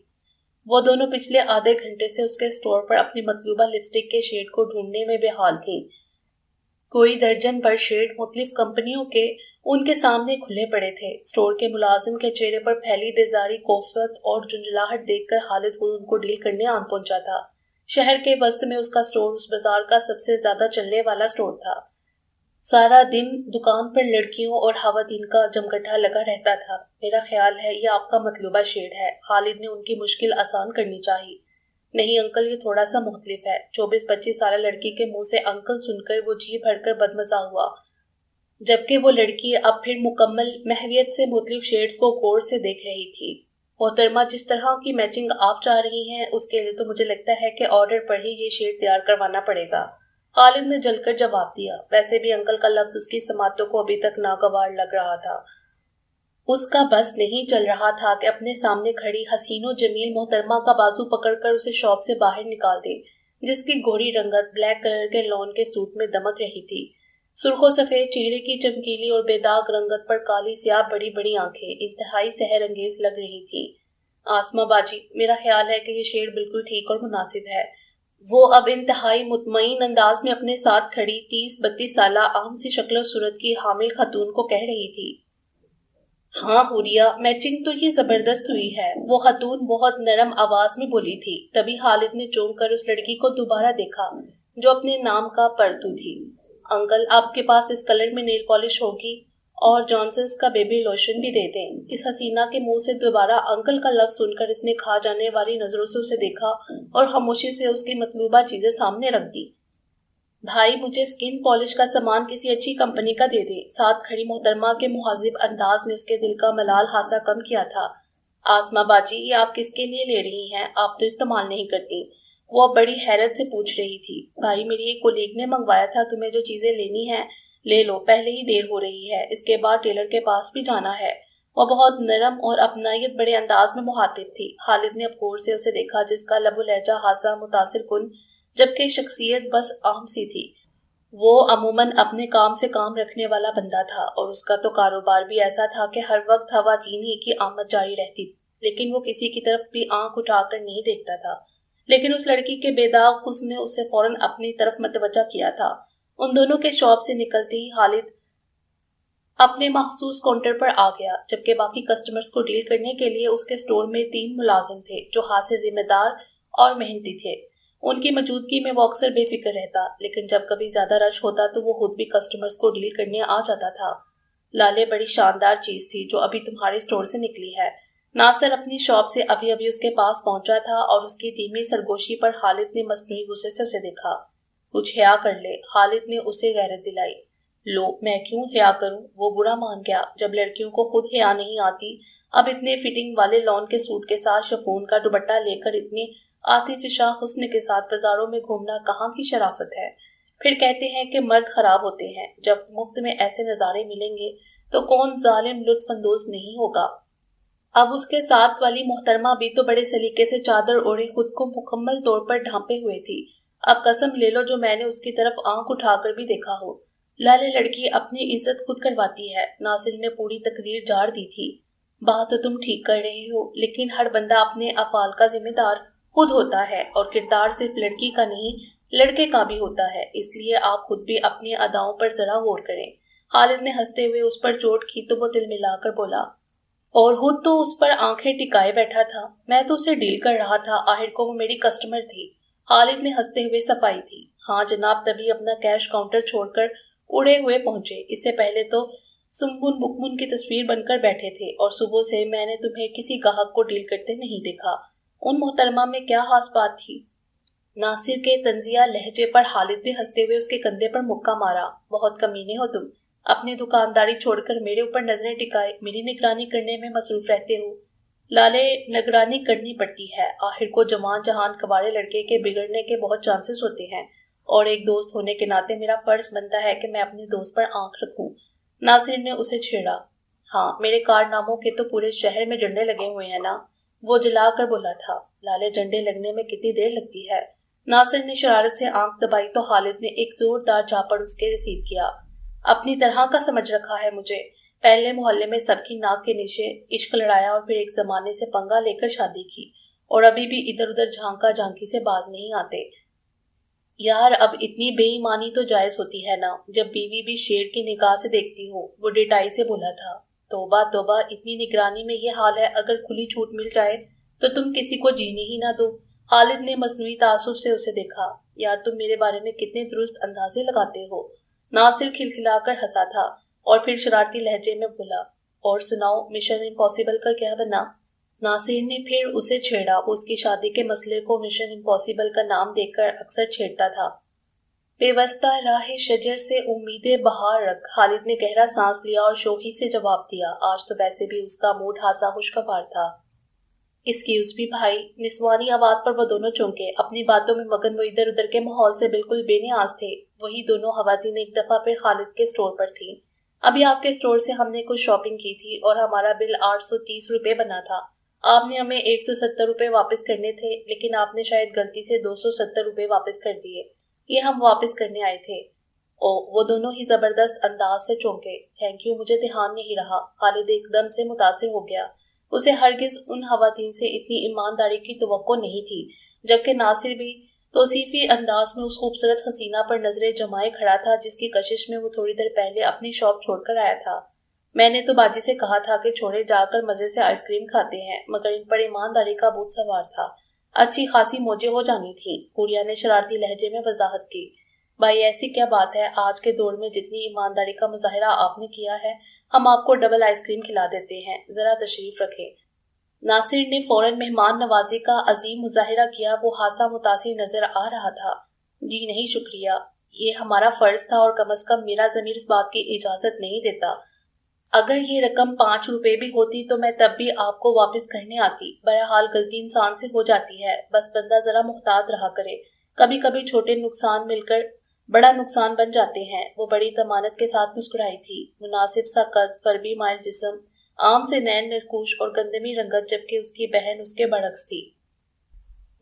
وہ دونوں پچھلے آدھے گھنٹے سے اس کے اسٹور پر اپنی مطلوبہ لپسٹک کے شیڈ کو ڈھونڈنے میں بے حال تھیں۔ کوئی درجن بھر شیڈ مختلف کمپنیوں کے ان کے سامنے کھلے پڑے تھے۔ اسٹور کے ملازم کے چہرے پر پھیلی بیزاری، کوفت اور جھنجھلاہٹ دیکھ کر خالد خود ان کو ڈیل کرنے آن پہنچا تھا۔ شہر کے وسط میں اس کا اسٹور اس بازار کا سب سے زیادہ چلنے والا اسٹور تھا۔ سارا دن دکان پر لڑکیوں اور خواتین کا جمگٹھا لگا رہتا تھا۔ میرا خیال ہے یہ آپ کا مطلوبہ شیڈ ہے، خالد نے ان کی مشکل آسان کرنی چاہی۔ نہیں انکل، یہ تھوڑا سا مختلف ہے۔ 24-25 سالہ لڑکی کے منہ سے انکل سن کر وہ جی بھر کر بدمزہ ہوا، جبکہ وہ لڑکی اب پھر مکمل محویت سے مختلف شیڈز کو غور سے دیکھ رہی تھی۔ محترمہ، جس طرح کی میچنگ آپ چاہ رہی ہیں اس کے لیے تو مجھے لگتا ہے کہ آرڈر پر ہی یہ شیڈ تیار کروانا پڑے گا، خالد نے جل کر جواب دیا۔ ویسے بھی انکل کا لفظ اس کی سماعتوں کو ابھی تک ناگوار لگ رہا تھا۔ اس کا بس نہیں چل رہا تھا کہ اپنے سامنے کھڑی حسین و جمیل محترمہ کا بازو پکڑ کر اسے شاپ سے باہر نکال دے، جس کی گوری رنگت بلیک کلر کے لون کے سوٹ میں دمک رہی تھی۔ سرخ و سفید چہرے کی چمکیلی اور بے داغ رنگت پر کالی سیاہ بڑی بڑی آنکھیں انتہائی سحر انگیز لگ رہی تھیں۔ آسمہ باجی، میرا خیال ہے کہ یہ شیڈ بالکل ٹھیک اور مناسب ہے، وہ اب انتہائی مطمئن انداز میں اپنے ساتھ کھڑی 30-32 سالہ عام سی شکل و صورت کی حامل خاتون کو کہہ رہی تھی۔ ہاں حوریہ، میچنگ تو یہ زبردست ہوئی ہے، وہ خاتون بہت نرم آواز میں بولی تھی۔ تبھی خالد نے چونک کر اس لڑکی کو دوبارہ دیکھا جو اپنے نام کا پرتو تھی۔ انکل، آپ کے پاس اس کلر میں نیل پالش ہوگی؟ اور جانسنز کا بیبی لوشن بھی دے دیں۔ اس حسینہ کے منہ سے دوبارہ انکل کا لفظ سن کر اس نے کھا جانے والی نظروں سے اسے دیکھا اور خاموشی سے اس کی مطلوبہ چیزیں سامنے رکھ دی۔ بھائی، مجھے سکن پالش کا سامان کسی اچھی کمپنی کا دے دیں۔ ساتھ کھڑی محترمہ کے مہذب انداز نے اس کے دل کا ملال خاصا کم کیا تھا۔ آسمہ باجی، یہ آپ کس کے لیے لے رہی ہیں؟ آپ تو استعمال نہیں کرتی۔ وہ اب بڑی حیرت سے پوچھ رہی تھی۔ بھائی، میری ایک کولیگ نے منگوایا تھا، تمہیں جو چیزیں لینی ہیں لے لو، پہلے ہی دیر ہو رہی ہے، اس کے بعد ٹیلر کے پاس بھی جانا ہے۔ وہ بہت نرم اور اپنائیت بڑے انداز میں مخاطب تھی۔ خالد نے اب غور سے اسے دیکھا، جس کا لب و لہجہ خاصا متاثر کن جبکہ شخصیت بس عام سی تھی۔ وہ عموماً اپنے کام سے کام رکھنے والا بندہ تھا اور اس کا تو کاروبار بھی ایسا تھا کہ ہر وقت خواتین ہی کی آمد جاری رہتی، لیکن وہ کسی کی طرف بھی آنکھ اٹھا کر نہیں دیکھتا تھا۔ لیکن اس لڑکی کے بے داغ حسن نے اسے فوراً اپنی طرف متوجہ کیا تھا۔ ان دونوں کے شاپ سے نکلتے ہی خالد اپنے مخصوص کاؤنٹر پر آ گیا، جبکہ باقی کسٹمرز کو ڈیل کرنے کے لیے اس کے اسٹور میں 3 ملازم تھے جو خاصے ذمہ دار اور محنتی تھے۔ ان کی موجودگی میں وہ اکثر بے فکر رہتا، لیکن جب کبھی زیادہ رش ہوتا تو وہ خود بھی کسٹمرز کو ڈیل کرنے آ جاتا تھا۔ لالے، بڑی شاندار چیز تھی جو ابھی تمہارے اسٹور سے نکلی ہے۔ ناصر اپنی شاپ سے ابھی اس کے پاس پہنچا تھا اور اس کی دھیمی سرگوشی پر خالد نے مصنوعی غصے سے اسے دیکھا۔ کچھ حیا کر لے، خالد نے اسے غیرت دلائی۔ لو، میں کیوں حیا کروں؟ وہ برا مان گیا۔ جب لڑکیوں کو خود حیا نہیں آتی، اب اتنے فٹنگ والے لون کے سوٹ کے ساتھ شفون کا دوپٹہ لے کر اتنی آتی فشاں حسن کے ساتھ بازاروں میں گھومنا کہاں کی شرافت ہے؟ پھر کہتے ہیں کہ مرد خراب ہوتے ہیں۔ جب مفت میں ایسے نظارے ملیں گے تو کون ظالم لطف اندوز نہیں ہوگا؟ اب اس کے ساتھ والی محترمہ بھی تو بڑے سلیقے سے چادر اوڑھے خود کو مکمل طور پر ڈھانپے ہوئے تھی۔ اب قسم لے لو جو میں نے اس کی طرف آنکھ اٹھا کر بھی دیکھا ہو۔ لالے، لڑکی اپنی عزت خود کرواتی ہے، ناصر نے پوری تقریر جاڑ دی تھی۔ بات تو تم ٹھیک کر رہے ہو، لیکن ہر بندہ اپنے افعال کا ذمہ دار خود ہوتا ہے، اور کردار صرف لڑکی کا نہیں لڑکے کا بھی ہوتا ہے، اس لیے آپ خود بھی اپنی اداؤں پر ذرا غور کریں۔ خالد نے ہنستے ہوئے اس پر چوٹ کی تو وہ دل ملا کر بولا، اور خود تو اس پر آنکھیں ٹکائے بیٹھا تھا، میں تو اسے ڈیل کر رہا تھا، آخر کو وہ میری کسٹمر تھی۔ خالد نے ہنستے ہوئے صفائی تھی۔ ہاں جناب، تبھی اپنا کیش کاؤنٹر چھوڑ کر اڑے ہوئے پہنچے، اس سے پہلے تو سمبن بکمن کی تصویر بن کر بیٹھے تھے، اور صبح سے میں نے تمہیں کسی گاہک کو ڈیل کرتے نہیں دیکھا۔ ان محترمہ میں کیا خاص بات تھی؟ ناصر کے طنزیہ لہجے پر خالد نے ہنستے ہوئے اس کے کندھے پر مکہ مارا۔ بہت کمینے ہو تم، اپنی دکانداری چھوڑ کر میرے اوپر نظریں ٹکائے میری نگرانی کرنے میں مصروف رہتے ہو۔ لالے نگرانی کرنی پڑتی ہے، آخر کو جوان جہان کباڑے لڑکے کے بگڑنے کے بہت چانسز ہوتے ہیں، اور ایک دوست ہونے کے ناطے میرا فرض بنتا ہے کہ میں اپنے دوست پر آنکھ رکھوں۔ ناصر نے اسے چھیڑا۔ ہاں، میرے کارناموں کے تو پورے شہر میں جھنڈے لگے ہوئے ہیں نا، وہ جلا کر بولا تھا۔ لالے جھنڈے لگنے میں کتنی دیر لگتی ہے؟ ناصر نے شرارت سے آنکھ دبائی تو خالد نے ایک زوردار چاپڑ اس کے ریسیو کیا۔ اپنی طرح کا سمجھ رکھا ہے مجھے، پہلے محلے میں سب کی ناک کے نیچے عشق لڑایا اور پھر ایک زمانے سے پنگا لے کر شادی کی، اور ابھی بھی ادھر ادھر جھانکا جھانکی سے باز نہیں آتے۔ یار اب اتنی بے ایمانی تو جائز ہوتی ہے نا، جب بیوی بھی شیر کی نگاہ سے دیکھتی ہو، وہ ڈٹائی سے بولا تھا۔ توبہ توبہ، اتنی نگرانی میں یہ حال ہے، اگر کھلی چھوٹ مل جائے تو تم کسی کو جینے ہی نہ دو۔ خالد نے مصنوعی تعصب سے اسے دیکھا۔ یار تم میرے بارے میں کتنے درست اندازے لگاتے ہو۔ ناصر کھلکھلا کر ہنسا تھا اور پھر شرارتی لہجے میں بولا، اور سناؤ مشن امپاسبل کا کیا بنا؟ ناصر نے پھر اسے چھیڑا، وہ اس کی شادی کے مسئلے کو مشن امپاسبل کا نام دے کر اکثر چھیڑتا تھا۔ پیوستہ راہ شجر سے امیدیں بہار رکھ، خالد نے گہرا سانس لیا اور شوخی سے جواب دیا۔ آج تو ویسے بھی اس کا موڈ خاصا خوشگوار تھا۔ ایکسکیوز بھی بھائی، نسوانی آواز پر وہ دونوں چونکے، اپنی باتوں میں مگن وہ ادھر ادھر کے ماحول سے بالکل بے نیاز تھے۔ وہی دونوں خواتین ایک دفعہ پھر خالد کے سٹور پر تھیں۔ ابھی آپ کے سٹور سے ہم نے کچھ شاپنگ کی تھی اور ہمارا بل 830 روپے بنا تھا۔ آپ نے ہمیں 170 روپے واپس کرنے تھے، لیکن آپ نے شاید غلطی سے 270 روپے واپس کر دیے۔ یہ ہم واپس کرنے آئے تھے۔ وہ دونوں ہی زبردست انداز سے چونکے۔ تھینک یو، مجھے دھیان نہیں رہا۔ خالد ایک دم سے متاثر ہو گیا۔ اسے ہرگز ان خواتین سے اتنی ایمانداری کی توقع نہیں تھی، جبکہ ناصر بھی توصیفی انداز میں اس خوبصورت حسینہ پر نظریں جمائے کھڑا تھا جس کی کشش میں وہ تھوڑی دیر پہلے اپنی شاپ چھوڑ کر آیا تھا۔ میں نے تو باجی سے کہا تھا کہ چھوڑے جا کر مزے سے آئس کریم کھاتے ہیں، مگر ان پر ایمانداری کا بھوت سوار تھا۔ اچھی خاصی موجیں ہو جانی تھیں، گڑیا نے شرارتی لہجے میں وضاحت کی۔ بھائی ایسی کیا بات ہے، آج کے دور میں جتنی ایمانداری کا مظاہرہ آپ نے کیا ہے، ہم آپ کو ڈبل آئس کریم کھلا دیتے ہیں، ذرا تشریف رکھیں۔ ناصر نے فوراً مہمان نوازی کا عظیم مظاہرہ کیا، وہ خاصا متاثر نظر آ رہا تھا۔ جی نہیں شکریہ، یہ ہمارا فرض تھا اور کم از کم میرا ضمیر اس بات کی اجازت نہیں دیتا۔ اگر یہ رقم 5 روپے بھی ہوتی تو میں تب بھی آپ کو واپس کرنے آتی۔ بہرحال غلطی انسان سے ہو جاتی ہے، بس بندہ ذرا محتاط رہا کرے، کبھی کبھی چھوٹے نقصان مل کر بڑا نقصان بن جاتے ہیں۔ وہ بڑی ضمانت کے ساتھ مسکرائی تھی۔ مناسب سا قد، فربی مائل جسم، عام سے نین نرکوش اور گندمی رنگت، جبکہ اس کی بہن اس کے برعکس تھی۔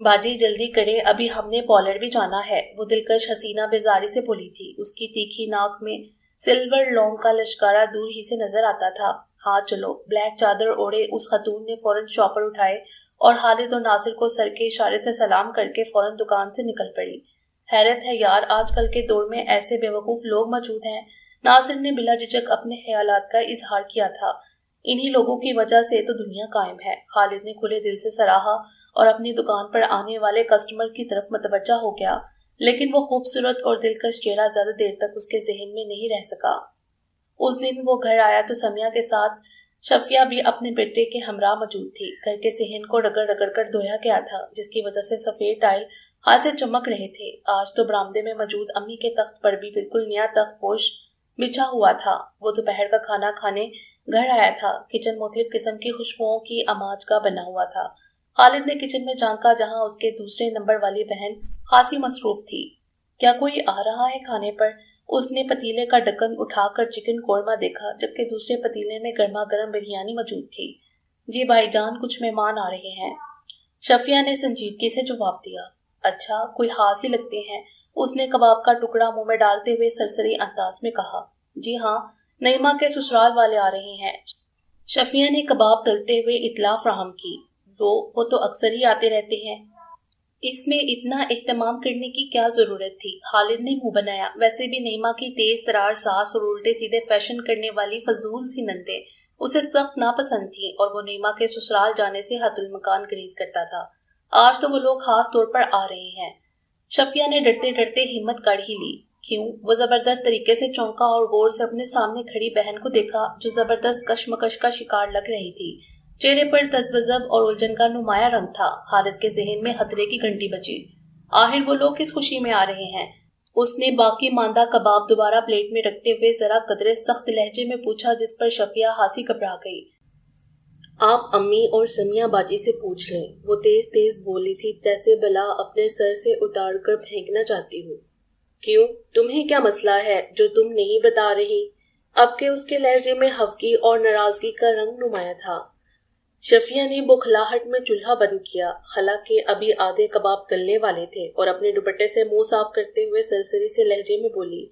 باجی جلدی کرے، ابھی ہم نے پالر بھی جانا ہے، وہ دلکش حسینہ بیزاری سے بولی تھی۔ اس کی تیکھی ناک میں سلور لونگ کا لشکارہ دور ہی سے نظر آتا تھا۔ ہاں چلو۔ بلیک چادر اوڑے اس خاتون نے فوراً شاپر اٹھائے اور خالد اور ناصر کو سر کے اشارے سے سلام کر کے فوراً دکان سے نکل پڑی۔ حیرت ہے یار، آج کل کے دور میں ایسے بیوقوف لوگ موجود ہیں۔ ناصر نے بلا جھجک اپنے خیالات کا اظہار کیا تھا۔ انہی لوگوں کی وجہ سے تو دنیا قائم ہے۔ خالد نے کھلے دل سے سراہا اور اپنی دکان پر آنے والے کسٹمر کی طرف متوجہ ہو گیا، لیکن وہ خوبصورت اور دلکش چہرہ زیادہ دیر تک اس کے ذہن میں نہیں رہ سکا۔ اس دن وہ گھر آیا تو سمیہ کے ساتھ شفیہ بھی اپنے بیٹے کے ہمراہ موجود تھی۔ گھر کے صحن کو رگڑ رگڑ کر دھویا گیا تھا، جس کی وجہ سے سفید ٹائل ہاتھ سے چمک رہے تھے۔ آج تو برآمدے میں موجود امی کے تخت پر بھی بالکل نیا تخت پوش بچھا ہوا تھا۔ وہ دوپہر کا کھانا کھانے گھر آیا تھا۔ کچن مختلف قسم کی خوشبوؤں کی اماج کا بنا ہوا تھا۔ خالد نے کچن میں جھانکا جہاں اس کے دوسرے نمبر والی بہن خاصی مصروف تھی۔ کیا کوئی آ رہا ہے کھانے پر؟ اس نے پتیلے کا ڈھکن اٹھا کر چکن قورمہ دیکھا، جبکہ دوسرے پتیلے میں گرما گرم بریانی موجود تھی۔ جی بھائی جان، کچھ مہمان آ رہے ہیں، شفیہ نے سنجیدگی سے جواب دیا۔ اچھا، کوئی خاص ہی لگتے ہیں، اس نے کباب کا ٹکڑا منہ میں ڈالتے ہوئے سرسری انداز میں کہا۔ جی ہاں، نعیمہ کے سسرال والے آ رہے ہیں، شفیہ نے کباب تلتے ہوئے اطلاع فراہم کی۔ وہ تو اکثر ہی آتے رہتے ہیں، اس میں اتنا اہتمام کرنے کی کیا ضرورت تھی؟ خالد نے منہ بنایا۔ ویسے بھی نعیمہ کی تیز ترار ساس اور الٹے سیدھے فیشن کرنے والی فضول سی نندیں اسے سخت ناپسند تھیں، اور وہ نعیمہ کے سسرال جانے سے حت المکان گریز کرتا تھا۔ آج تو وہ لوگ خاص طور پر آ رہے ہیں۔ شفیہ نے ڈرتے ڈرتے ہمت کر ہی لی۔ کیوں؟ وہ زبردست طریقے سے چونکا اور غور سے اپنے سامنے کھڑی بہن کو دیکھا، جو زبردست کشمکش کا شکار لگ رہی تھی۔ چہرے پر تذبذب اور الجھن کا نمایاں رنگ تھا۔ خالد کے ذہن میں خطرے کی گھنٹی بجی۔ آخر وہ لوگ کس خوشی میں آ رہے ہیں؟ اس نے باقی ماندہ کباب دوبارہ پلیٹ میں رکھتے ہوئے ذرا قدرے سخت لہجے میں پوچھا، جس پر شفیہ خاصی گھبرا گئی۔ آپ امی اور سمیہ باجی سے پوچھ لیں، وہ تیز تیز بولی تھی جیسے بلا اپنے سر سے اتار کر پھینکنا چاہتی ہوں۔ کیوں؟ تمہیں کیا مسئلہ ہے جو تم نہیں بتا رہی؟ اب کہ اس کے لہجے میں خفگی اور ناراضگی کا رنگ نمایاں تھا۔ شفیہ نے بوکھلاہٹ میں چولہا بند کیا، حالانکہ ابھی آدھے کباب تلنے والے تھے، اور اپنے دوپٹے سے منہ صاف کرتے ہوئے سرسری سے لہجے میں بولی،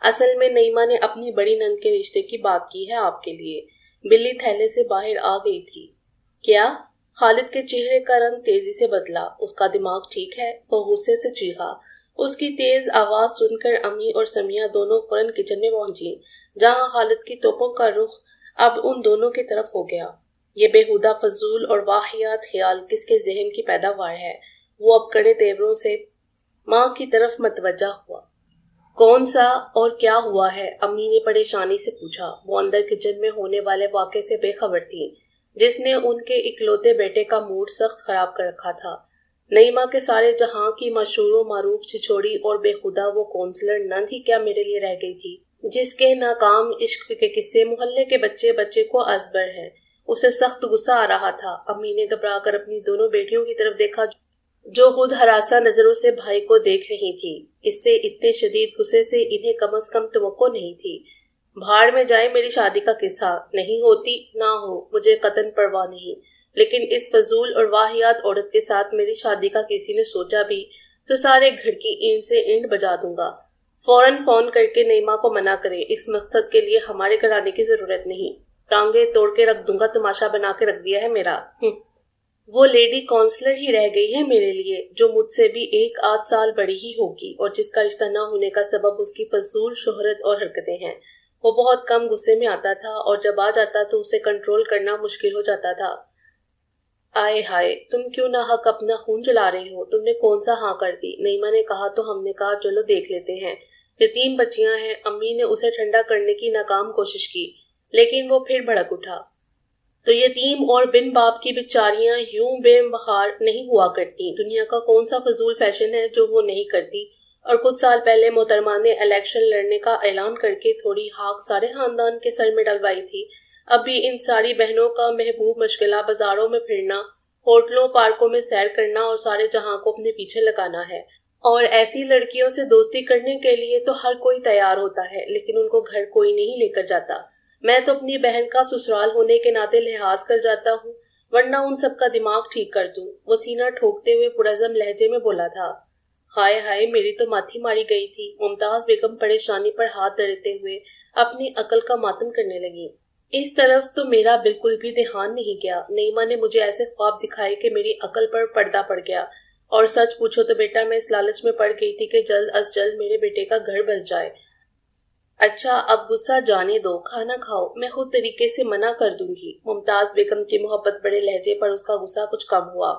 اصل میں نعیمہ نے اپنی بڑی نند کے رشتے کی بات کی ہے آپ کے لیے۔ بلی تھیلے سے باہر آ گئی تھی۔ کیا؟ خالد کے چہرے کا رنگ تیزی سے بدلا۔ اس کا دماغ ٹھیک ہے؟ وہ غصے سے چیخا۔ اس کی تیز آواز سن کر امی اور سمیہ دونوں فوراً کچن میں پہنچی، جہاں خالد کی توپوں کا رخ اب ان دونوں کی طرف ہو گیا۔ یہ بےہودہ فضول اور واہیات خیال کس کے ذہن کی پیداوار ہے؟ وہ اب کڑے تیوروں سے ماں کی طرف متوجہ ہوا۔ کون سا اور کیا ہوا ہے؟ امی نے پریشانی سے پوچھا۔ وہ اندر کچن میں ہونے والے واقعے سے بے خبر تھی، جس نے ان کے اکلوتے بیٹے کا موڈ سخت خراب کر رکھا تھا۔ نعیمہ کے سارے جہاں کی مشہور و معروف چھچوڑی اور بے خدا وہ کونسلر نند ہی کیا میرے لیے رہ گئی تھی، جس کے ناکام عشق کے قصے محلے کے بچے بچے کو ازبر ہیں۔ اسے سخت غصہ آ رہا تھا۔ امی نے گھبرا کر اپنی دونوں بیٹیوں کی طرف دیکھا جو خود ہراساں نظروں سے بھائی کو دیکھ رہی تھی۔ اس سے اتنے شدید غصے سے انہیں کم از کم توقع نہیں تھی۔ بھاڑ میں جائے میری شادی کا قصہ، نہیں ہوتی نہ ہو، مجھے قطعاً پرواہ نہیں، لیکن اس فضول اور واہیات عورت کے ساتھ میری شادی کا کسی نے سوچا بھی تو سارے گھر کی اینٹ سے اینٹ بجا دوں گا۔ فوراً فون کر کے نعیمہ کو منع کرے، اس مقصد کے لیے ہمارے گھر آنے کی ضرورت نہیں، ٹانگیں توڑ کے رکھ دوں گا، تماشا بنا کے رکھ دیا ہے میرا۔ وہ لیڈی کونسلر ہی رہ گئی ہے میرے لیے، جو مجھ سے بھی 1 آدھ سال بڑی ہی ہوگی، اور جس کا رشتہ نہ ہونے کا سبب اس کی فضول شہرت اور حرکتیں ہیں۔ وہ بہت کم غصے میں آتا تھا، اور جب آ جاتا تو اسے کنٹرول کرنا مشکل ہو جاتا تھا۔ آئے ہائے، تم کیوں ناحق اپنا خون جلا رہے ہو؟ تم نے کون سا ہاں کر دی؟ نعیمہ نے کہا تو ہم نے کہا چلو دیکھ لیتے ہیں۔ یتیم بچیاں ہیں۔ امی نے اسے ٹھنڈا کرنے کی ناکام کوشش کی، لیکن وہ پھر بھڑک اٹھا۔ تو یتیم اور بن باپ کی بیچاریاں یوں بے بہار نہیں ہوا کرتی۔ دنیا کا کون سا فضول فیشن ہے جو وہ نہیں کرتی؟ اور کچھ سال پہلے محترمہ نے الیکشن لڑنے کا اعلان کر کے تھوڑی ہاک سارے خاندان کے سر میں ڈلوائی تھی۔ اب بھی ان ساری بہنوں کا محبوب مشغلہ بازاروں میں پھرنا، ہوٹلوں پارکوں میں سیر کرنا اور سارے جہاں کو اپنے پیچھے لگانا ہے۔ اور ایسی لڑکیوں سے دوستی کرنے کے لیے تو ہر کوئی تیار ہوتا ہے، لیکن ان کو گھر کوئی نہیں لے کر جاتا۔ میں تو اپنی بہن کا سسرال ہونے کے ناطے لحاظ کر جاتا ہوں، ورنہ ان سب کا دماغ ٹھیک کر دوں۔ وہ سینہ ٹھوکتے ہوئے پرعزم لہجے میں بولا تھا۔ ہائے ہائے، میری تو ماتھی ماری گئی تھی۔ ممتاز بیگم پریشانی پر ہاتھ دھرتے ہوئے اپنی عقل کا ماتم کرنے لگی۔ اس طرف تو میرا بالکل بھی دھیان نہیں گیا۔ نعیمہ نے مجھے ایسے خواب دکھائے کہ میری عقل پر پردہ پڑ گیا، اور سچ پوچھو تو بیٹا میں اس لالچ میں پڑ گئی تھی کہ جلد از جلد میرے بیٹے کا گھر بس جائے۔ اچھا اب غصہ جانے دو، کھانا کھاؤ، میں خود طریقے سے منع کر دوں گی۔ ممتاز بیگم کی محبت بڑے لہجے پر اس کا غصہ کچھ کم ہوا۔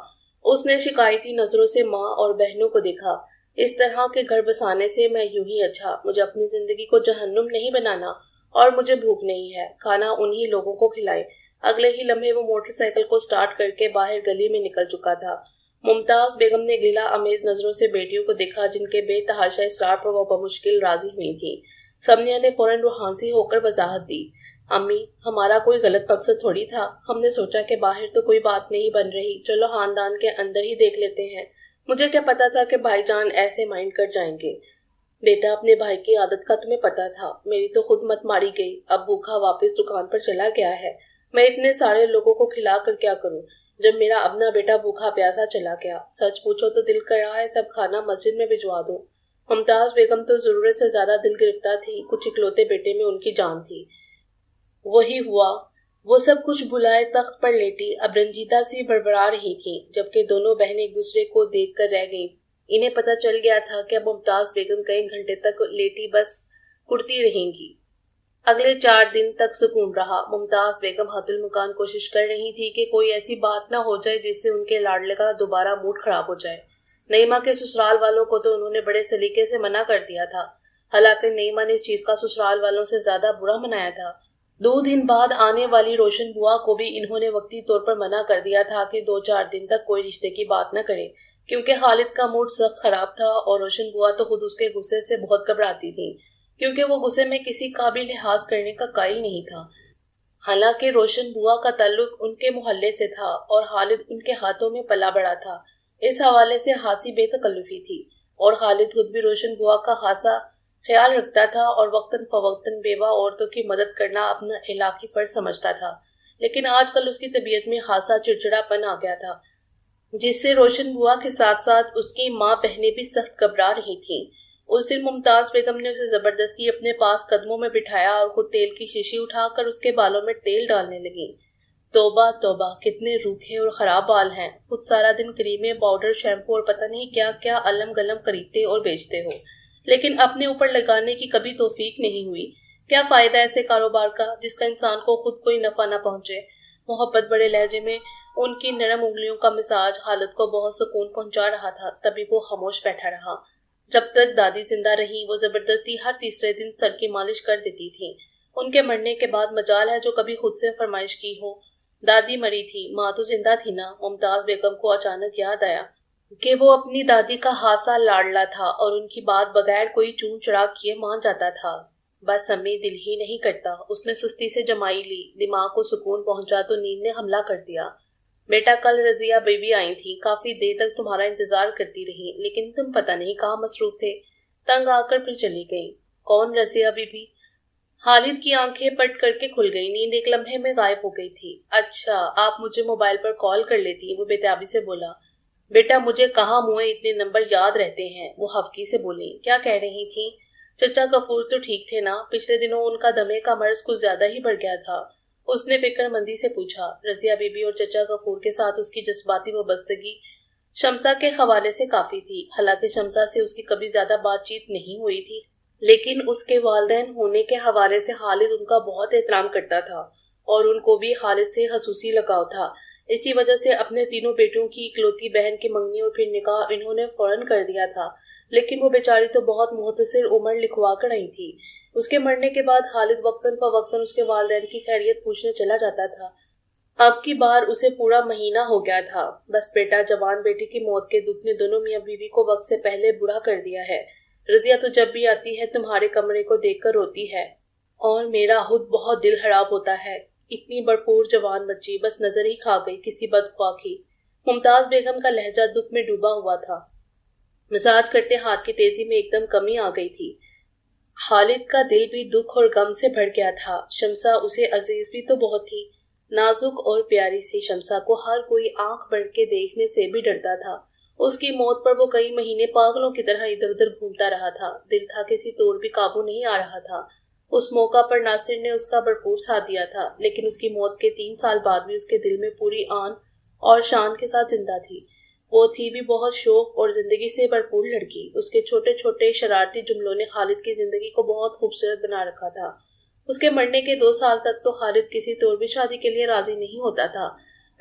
اس نے شکایتی نظروں سے ماں اور بہنوں کو دیکھا۔ اس طرح کے گھر بسانے سے میں یوں ہی اچھا، مجھے اپنی زندگی کو جہنم نہیں بنانا، اور مجھے بھوک نہیں ہے، کھانا انہی لوگوں کو کھلائے۔ اگلے ہی لمحے وہ موٹر سائیکل کو سٹارٹ کر کے باہر گلی میں نکل چکا تھا۔ ممتاز بیگم نے گلہ امیز نظروں سے بیٹیوں کو دیکھا، جن کے بے تحاشا اصرار پر وہ بمشکل راضی ہوئی تھی۔ سمیہ نے فوراً روحانسی ہو کر وضاحت دی۔ امی، ہمارا کوئی غلط مقصد تھوڑی تھا، ہم نے سوچا کہ باہر تو کوئی بات نہیں بن رہی، چلو خاندان کے اندر ہی دیکھ لیتے ہیں۔ مجھے کیا پتا تھا کہ بھائی جان ایسے مائنڈ کر جائیں گے۔ بیٹا، اپنے بھائی کی عادت کا تمہیں پتا تھا، میری تو خود مت ماری گئی، اب بھوکا واپس دکان پر چلا گیا ہے، میں اتنے سارے لوگوں کو کھلا کر کیا کروں جب میرا اپنا بیٹا بھوکا پیاسا چلا گیا۔ سچ پوچھو تو دل کر رہا ہے سب کھانا مسجد میں بھجوا دوں۔ ممتاز بیگم تو ضرورت سے زیادہ دل گرفتار تھی، کچھ اکلوتے بیٹے میں ان کی جان تھی۔ وہی ہوا۔ وہ سب کچھ بھلائے تخت پر لیٹی اب رنجیدہ سی بڑبڑا رہی تھی، جبکہ دونوں بہنیں ایک دوسرے کو دیکھ کر رہ گئیں۔ انہیں پتہ چل گیا تھا کہ اب ممتاز بیگم کئی گھنٹے تک لیٹی بس کڑتی رہیں گی۔ اگلے 4 دن تک سکون رہا۔ ممتاز بیگم حد المکان کوشش کر رہی تھی کہ کوئی ایسی بات نہ ہو جائے جس سے ان کے لاڈلے کا دوبارہ موڈ خراب ہو جائے۔ نعیمہ کے سسرال والوں کو تو انہوں نے بڑے سلیقے سے منع کر دیا تھا، حالانکہ نعیمہ نے اس چیز کا سسرال والوں سے زیادہ برا منایا تھا۔ 2 دن بعد آنے والی روشن بوا کو بھی انہوں نے وقتی طور پر منع کر دیا تھا کہ 2-4 دن تک کوئی رشتے کی بات نہ کرے، کیونکہ خالد کا موڈ سخت خراب تھا، اور روشن بوا تو خود اس کے غصے سے بہت گھبراتی تھی، کیونکہ وہ غصے میں کسی قابل لحاظ کرنے کا قائل نہیں تھا۔ حالانکہ روشن بوا کا تعلق ان کے محلے سے تھا اور خالد ان کے ہاتھوں میں پلا بڑا تھا، اس حوالے سے ہاسی بے تکلفی تھی، اور خالد خود بھی روشن بوا کا خاصا خیال رکھتا تھا اور وقتاً فوقتاً بیوہ عورتوں کی مدد کرنا اپنا اخلاقی فرض سمجھتا تھا۔ لیکن آج کل اس کی طبیعت میں خاصا چڑچڑا پن آ گیا تھا، جس سے روشن بوا کے ساتھ ساتھ اس کی ماں بہنیں بھی سخت گھبرا رہی تھیں۔ اس دن ممتاز بیگم نے اسے زبردستی اپنے پاس قدموں میں بٹھایا اور خود تیل کی شیشی اٹھا کر اس کے بالوں میں تیل ڈالنے لگی۔ توبہ توبہ، کتنے روکھے اور خراب بال ہیں، خود سارا دن کریمیں، پاؤڈر، شیمپو اور پتہ نہیں کیا کیا علم گلم خریدتے اور بیچتے ہو، لیکن اپنے اوپر لگانے کی کبھی توفیق نہیں ہوئی۔ کیا فائدہ ایسے کاروبار کا جس کا انسان کو خود کوئی نفع نہ پہنچے؟ محبت بڑے لہجے میں ان کی نرم انگلیوں کا مساج خالد کو بہت سکون پہنچا رہا تھا، تبھی وہ خاموش بیٹھا رہا۔ جب تک دادی زندہ رہیں وہ زبردستی ہر تیسرے دن سر کی مالش کر دیتی تھی۔ ان کے مرنے کے بعد مجال ہے جو کبھی خود سے فرمائش کی ہو۔ دادی مری تھی، ماں تو زندہ تھی نا۔ ممتاز بیگم کو اچانک یاد آیا کہ وہ اپنی دادی کا خاصا لاڈلا تھا اور ان کی بات بغیر کوئی چون چڑا کیے مان جاتا تھا۔ بس امی دل ہی نہیں کرتا، اس نے سستی سے جمائی لی۔ دماغ کو سکون پہنچا تو نیند نے حملہ کر دیا۔ بیٹا کل رضیہ بیوی آئی تھی، کافی دیر تک تمہارا انتظار کرتی رہی، لیکن تم پتہ نہیں کہاں مصروف تھے، تنگ آ کر پھر چلی گئی۔ کون رضیہ بیوی؟ خالد کی آنکھیں پٹ کر کے کھل گئی، نیند ایک لمحے میں غائب ہو گئی تھی۔ اچھا، آپ مجھے موبائل پر کال کر لیتی، وہ بےتابی سے بولا۔ بیٹا مجھے کہاں منہ اتنے نمبر یاد رہتے ہیں، وہ خفگی سے بولی۔ کیا کہہ رہی تھی؟ چچا غفور تو ٹھیک تھے نا؟ پچھلے دنوں ان کا دمے کا مرض کچھ زیادہ ہی بڑھ گیا تھا، اس نے فکر مندی سے پوچھا۔ رضیہ بی بی اور چچا غفور کے ساتھ اس کی جذباتی وابستگی شمسا کے حوالے سے کافی تھی۔ حالانکہ شمسا سے اس کی کبھی زیادہ بات چیت نہیں ہوئی تھی، لیکن اس کے والدین ہونے کے حوالے سے خالد ان کا بہت احترام کرتا تھا اور ان کو بھی خالد سے خصوصی لگاؤ تھا۔ اسی وجہ سے اپنے تینوں بیٹوں کی اکلوتی بہن کی منگنی اور پھر نکاح انہوں نے فوراً کر دیا تھا، لیکن وہ بیچاری تو بہت مختصر عمر لکھوا کر آئی تھی۔ اس کے مرنے کے بعد خالد وقتاً فوقتاً اس کے والدین کی خیریت پوچھنے چلا جاتا تھا۔ اب کی بار اسے پورا مہینہ ہو گیا تھا۔ بس بیٹا، جوان بیٹی کی موت کے دکھ نے دونوں میاں بیوی کو وقت سے پہلے بوڑھا کر دیا ہے۔ رضیہ تو جب بھی آتی ہے تمہارے کمرے کو دیکھ کر روتی ہے اور میرا خود بہت دل خراب ہوتا ہے۔ اتنی بھرپور جوان بچی بس نظر ہی کھا گئی کسی بدخواہ کی۔ ممتاز بیگم کا لہجہ دکھ میں ڈوبا ہوا تھا، مزاج کرتے ہاتھ کی تیزی میں ایک دم کمی آ گئی تھی۔ خالد کا دل بھی دکھ اور غم سے بھر گیا تھا۔ شمسا اسے عزیز بھی تو بہت تھی، نازک اور پیاری سی شمسا کو ہر کوئی آنکھ بھر کے دیکھنے سے بھی ڈرتا تھا۔ اس کی موت پر وہ کئی مہینے پاگلوں کی طرح ادھر ادھر گھومتا رہا تھا، دل تھا کسی طور بھی قابو نہیں آ رہا تھا۔ اس موقع پر ناصر نے اس کا بھرپور ساتھ دیا تھا، لیکن اس کی موت کے 3 سال بعد بھی اس کے دل میں پوری آن اور شان کے ساتھ زندہ تھی۔ وہ تھی بھی بہت شوق اور زندگی سے بھرپور لڑکی۔ اس کے چھوٹے چھوٹے شرارتی جملوں نے خالد کی زندگی کو بہت خوبصورت بنا رکھا تھا۔ اس کے مرنے کے 2 سال تک تو خالد کسی طور بھی شادی کے لیے راضی نہیں ہوتا تھا۔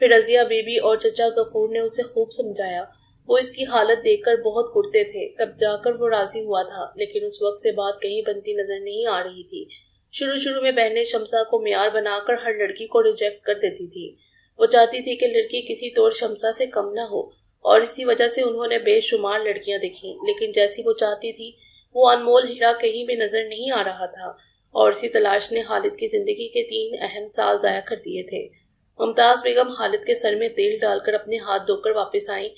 پھر رضیہ بی بی اور چچا غفور نے اسے خوب سمجھایا۔ وہ اس کی حالت دیکھ کر بہت کڑتے تھے، تب جا کر وہ راضی ہوا تھا، لیکن اس وقت سے بات کہیں بنتی نظر نہیں آ رہی تھی۔ شروع میں بہنیں شمسا کو معیار بنا کر ہر لڑکی کو ریجیکٹ کر دیتی تھی۔ وہ چاہتی تھی کہ لڑکی کسی طور شمسا سے کم نہ ہو، اور اسی وجہ سے انہوں نے بے شمار لڑکیاں دیکھیں، لیکن جیسی وہ چاہتی تھی وہ انمول ہیرا کہیں بھی نظر نہیں آ رہا تھا، اور اسی تلاش نے خالد کی زندگی کے 3 اہم سال ضائع کر دیے تھے۔ ممتاز بیگم خالد کے سر میں تیل ڈال کر اپنے ہاتھ دھو کر واپس آئیں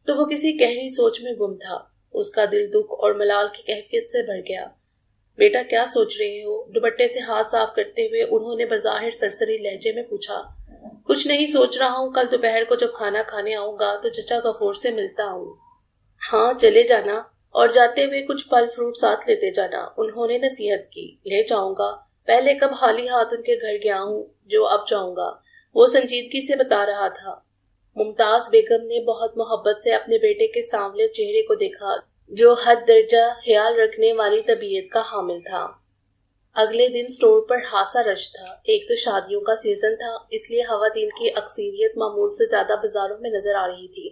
تو وہ کسی گہری سوچ میں گم تھا۔ اس کا دل دکھ اور ملال کی کیفیت سے بھر گیا۔ بیٹا کیا سوچ رہے ہو؟ دوپٹے سے ہاتھ صاف کرتے ہوئے انہوں نے بظاہر سرسری لہجے میں پوچھا۔ کچھ نہیں سوچ رہا ہوں، کل دوپہر کو جب کھانا کھانے آؤں گا تو چچا غفور سے ملتا ہوں۔ ہاں چلے جانا، اور جاتے ہوئے کچھ پھل فروٹ ساتھ لیتے جانا، انہوں نے نصیحت کی۔ لے جاؤں گا، پہلے کب خالی ہاتھ ان کے گھر گیا ہوں جو اب جاؤں گا، وہ سنجیدگی سے بتا رہا تھا۔ ممتاز بیگم نے بہت محبت سے اپنے بیٹے کے سانولے چہرے کو دیکھا جو حد درجہ خیال رکھنے والی طبیعت کا حامل تھا۔ اگلے دن سٹور پر خاصا رش تھا۔ ایک تو شادیوں کا سیزن تھا، اس لیے خواتین کی اکثریت معمول سے زیادہ بازاروں میں نظر آ رہی تھی۔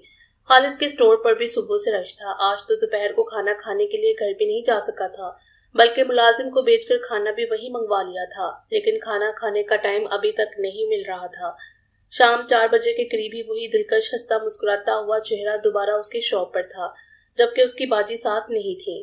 خالد کے سٹور پر بھی صبح سے رش تھا۔ آج تو دوپہر کو کھانا کھانے کے لیے گھر بھی نہیں جا سکا تھا، بلکہ ملازم کو بیچ کر کھانا بھی وہی منگوا لیا تھا، لیکن کھانا کھانے کا ٹائم ابھی تک نہیں مل رہا تھا۔ شام 4 بجے کے قریب ہی وہی دلکش ہنستا مسکراتا ہوا چہرہ دوبارہ اس کی شاپ پر تھا، جبکہ اس کی باجی ساتھ نہیں تھی۔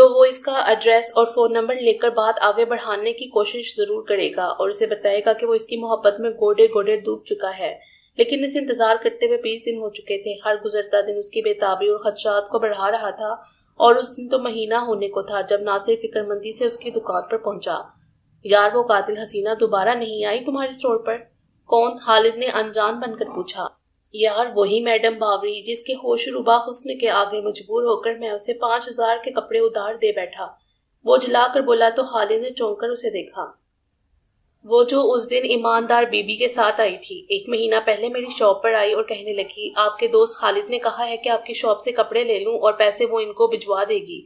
تو وہ اس کا ایڈریس اور فون نمبر لے کر بات آگے بڑھانے کی کوشش ضرور کرے گا اور اسے بتائے گا کہ وہ اس کی محبت میں گوڑے گوڑے ڈوب چکا ہے، لیکن اسے انتظار کرتے ہوئے 20 دن ہو چکے تھے۔ ہر گزرتا دن اس کی بےتابی اور خدشات کو بڑھا رہا تھا، اور اس دن تو مہینہ ہونے کو تھا جب ناصر فکر مندی سے اس کی دکان پر پہنچا۔ یار وہ قاتل حسینہ دوبارہ نہیں آئی تمہارے اسٹور پر؟ کون؟ خالد نے انجان بن کر پوچھا۔ یار وہی میڈم باوری جس کے ہوش ربا حسن کے آگے مجبور ہو کر میں اسے 5,000 کے کپڑے ادھار دے بیٹھا، وہ جلا کر بولا تو خالد نے چونک کر اسے دیکھا۔ وہ جو اس دن ایماندار بی بی کے ساتھ آئی تھی، 1 مہینہ پہلے میری شاپ پر آئی اور کہنے لگی آپ کے دوست خالد نے کہا ہے کہ آپ کی شاپ سے کپڑے لے لوں اور پیسے وہ ان کو بھجوا دے گی۔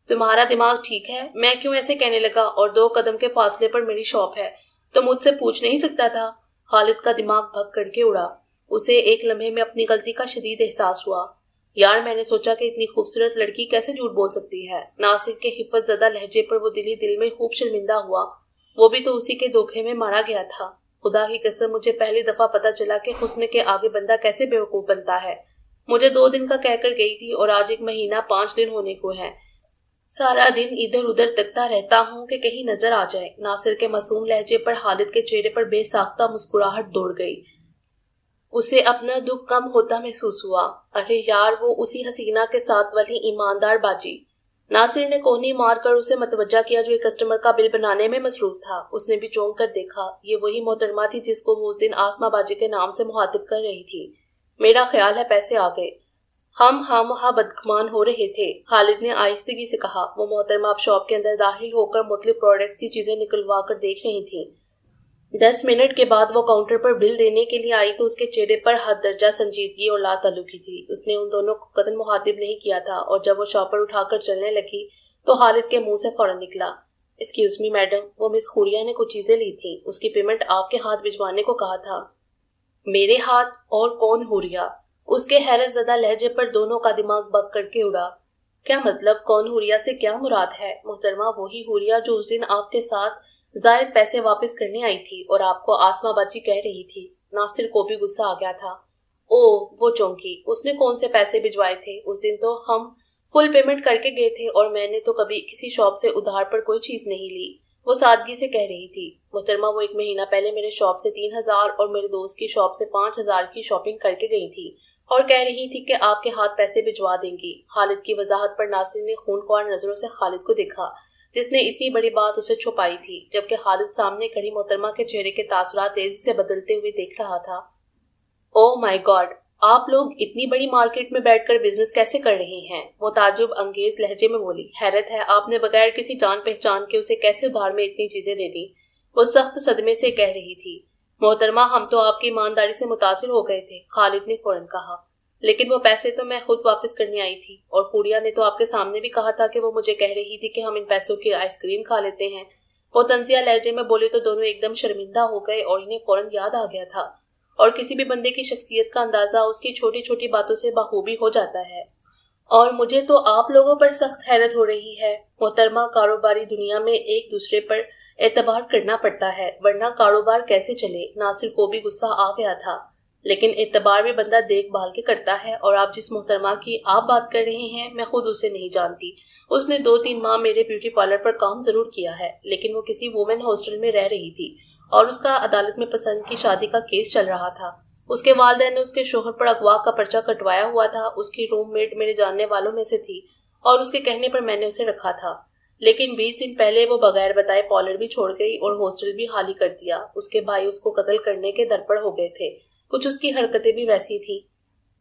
تمہارا دماغ ٹھیک ہے؟ میں کیوں ایسے کہنے لگا؟ اور 2 قدم کے فاصلے پر میری شاپ ہے، تو مجھ سے پوچھ نہیں سکتا تھا؟ خالد کا دماغ بھگ کر کے اڑا۔ اسے ایک لمحے میں اپنی غلطی کا شدید احساس ہوا۔ یار میں نے سوچا کہ اتنی خوبصورت لڑکی کیسے جھوٹ بول سکتی ہے۔ ناصر کے حفظ زدہ لہجے پر وہ دل میں خوب شرمندہ ہوا، وہ بھی تو اسی کے دھوکے میں مارا گیا تھا۔ خدا کی قسم مجھے پہلی دفعہ پتا چلا کہ حسن کے آگے بندہ کیسے بیوقوف بنتا ہے۔ مجھے 2 دن کا کہہ کر گئی تھی اور آج 1 مہینہ 5 دن ہونے کو ہے۔ سارا دن ادھر ادھر تکتا رہتا ہوں کہ کہیں نظر آ جائے۔ ناصر کے معصوم لہجے پر خالد کے چہرے پر بے ساختہ مسکراہٹ دوڑ گئی۔ اسے اپنا دکھ کم ہوتا محسوس ہوا۔ ارے یار وہ اسی حسینہ کے ساتھ والی ایماندار باجی۔ ناصر نے کونی مار کر اسے متوجہ کیا جو ایک کسٹمر کا بل بنانے میں مصروف تھا۔ اس نے بھی چونک کر دیکھا، یہ وہی محترمہ تھی جس کو وہ اس دن آسما باجی کے نام سے مخاطب کر رہی تھی۔ میرا خیال ہے پیسے آ گئے۔ ہم وہاں بدگمان ہو رہے تھے، خالد نے آہستگی سے کہا۔ وہ محترمہ اب شاپ کے اندر داخل ہو کر مختلف پروڈکٹس کی چیزیں نکلوا کر دیکھ رہی تھیں۔ 10 منٹ کے بعد وہ کاؤنٹر پر بل دینے کے لیے آئی تو اس کے چہرے پر حد درجہ سنجیدگی اور لا تعلقی تھی۔ اس نے ان دونوں کو قدم مخاطب نہیں کیا تھا، اور جب وہ شاپر اٹھا کر چلنے لگی تو خالد کے منہ سے فوراً نکلا، ایکسکیوز می میڈم، وہ مس خوریا نے کچھ چیزیں لی تھیں، اس کی پیمنٹ آپ کے ہاتھ بھجوانے کو کہا تھا۔ میرے ہاتھ؟ اور کون حوریا؟ اس کے حیرت زدہ لہجے پر دونوں کا دماغ بگ کر کے اڑا۔ کیا مطلب؟ کون حوریا سے کیا مراد ہے؟ محترمہ وہی حوریا جو اس دن آپ کے ساتھ زائد پیسے واپس کرنے آئی تھی اور آپ کو آسما باجی کہہ رہی تھی۔ ناصر کو بھی غصہ آ گیا تھا۔ وہ چونکی، اس نے کون سے پیسے بھجوائے تھے؟ اس دن تو ہم فل پیمنٹ کر کے گئے تھے اور میں نے تو کبھی کسی شاپ سے ادھار پر کوئی چیز نہیں لی، وہ سادگی سے کہہ رہی تھی۔ محترمہ وہ 1 مہینہ پہلے میرے شاپ سے 3,000 اور میرے دوست کی شاپ سے 5,000 کی شاپنگ کر کے گئی تھی اور کہہ رہی تھی کہ آپ کے ہاتھ پیسے بھجوا دیں گی۔ خالد کی وضاحت پر ناصر نے خونخوار نظروں سے خالد کو دیکھا جس نے اتنی بڑی بات اسے چھپائی تھی، جبکہ خالد سامنے کھڑی محترمہ کے چہرے کے تاثرات تیزی سے بدلتے ہوئے دیکھ رہا تھا۔ او مائی گاڈ، آپ لوگ اتنی بڑی مارکیٹ میں بیٹھ کر بزنس کیسے کر رہے ہیں؟ وہ تعجب انگیز لہجے میں بولی۔ حیرت ہے آپ نے بغیر کسی جان پہچان کے اسے کیسے ادھار میں اتنی چیزیں دے دیں؟ وہ سخت صدمے سے کہہ رہی تھی۔ محترمہ ہم تو آپ کی ایمانداری سے متاثر ہو گئے تھے، خالد نے فوراً کہا، لیکن وہ پیسے تو میں خود واپس کرنے آئی تھی، اور خوریا نے تو آپ کے سامنے بھی کہا تھا کہ وہ مجھے کہہ رہی تھی کہ ہم ان پیسوں کی آئس کریم کھا لیتے ہیں۔ وہ طنزیہ لہجے میں بولے تو دونوں ایک دم شرمندہ ہو گئے اور انہیں فوراً یاد آ گیا تھا، اور کسی بھی بندے کی شخصیت کا اندازہ اس کی چھوٹی چھوٹی باتوں سے بخوبی ہو جاتا ہے۔ اور مجھے تو آپ لوگوں پر سخت حیرت ہو رہی ہے محترمہ، کاروباری دنیا میں ایک دوسرے پر اعتبار کرنا پڑتا ہے ورنہ کاروبار کیسے چلے؟ ناصر کو بھی غصہ آ گیا تھا، لیکن اعتبار بھی بندہ دیکھ بھال کے کرتا ہے، اور آپ جس محترمہ کی آپ بات کر رہے ہیں میں خود اسے نہیں جانتی۔ اس نے 2-3 ماہ میرے بیوٹی پارلر پر کام ضرور کیا ہے، لیکن وہ کسی وومن ہاسٹل میں رہ رہی تھی اور اس کا عدالت میں پسند کی شادی کا کیس چل رہا تھا۔ اس کے والدین نے اس کے شوہر پر اغوا کا پرچہ کٹوایا ہوا تھا۔ اس کی روم میٹ میرے جاننے والوں میں سے تھی اور اس کے کہنے پر میں نے اسے رکھا تھا، لیکن 20 دن پہلے وہ بغیر بتائے پارلر بھی چھوڑ گئی اور ہاسٹل بھی خالی کر دیا۔ اس کے بھائی اس کو قتل کرنے کے درپڑ ہو گئے تھے، کچھ اس کی حرکتیں بھی ویسی تھیں۔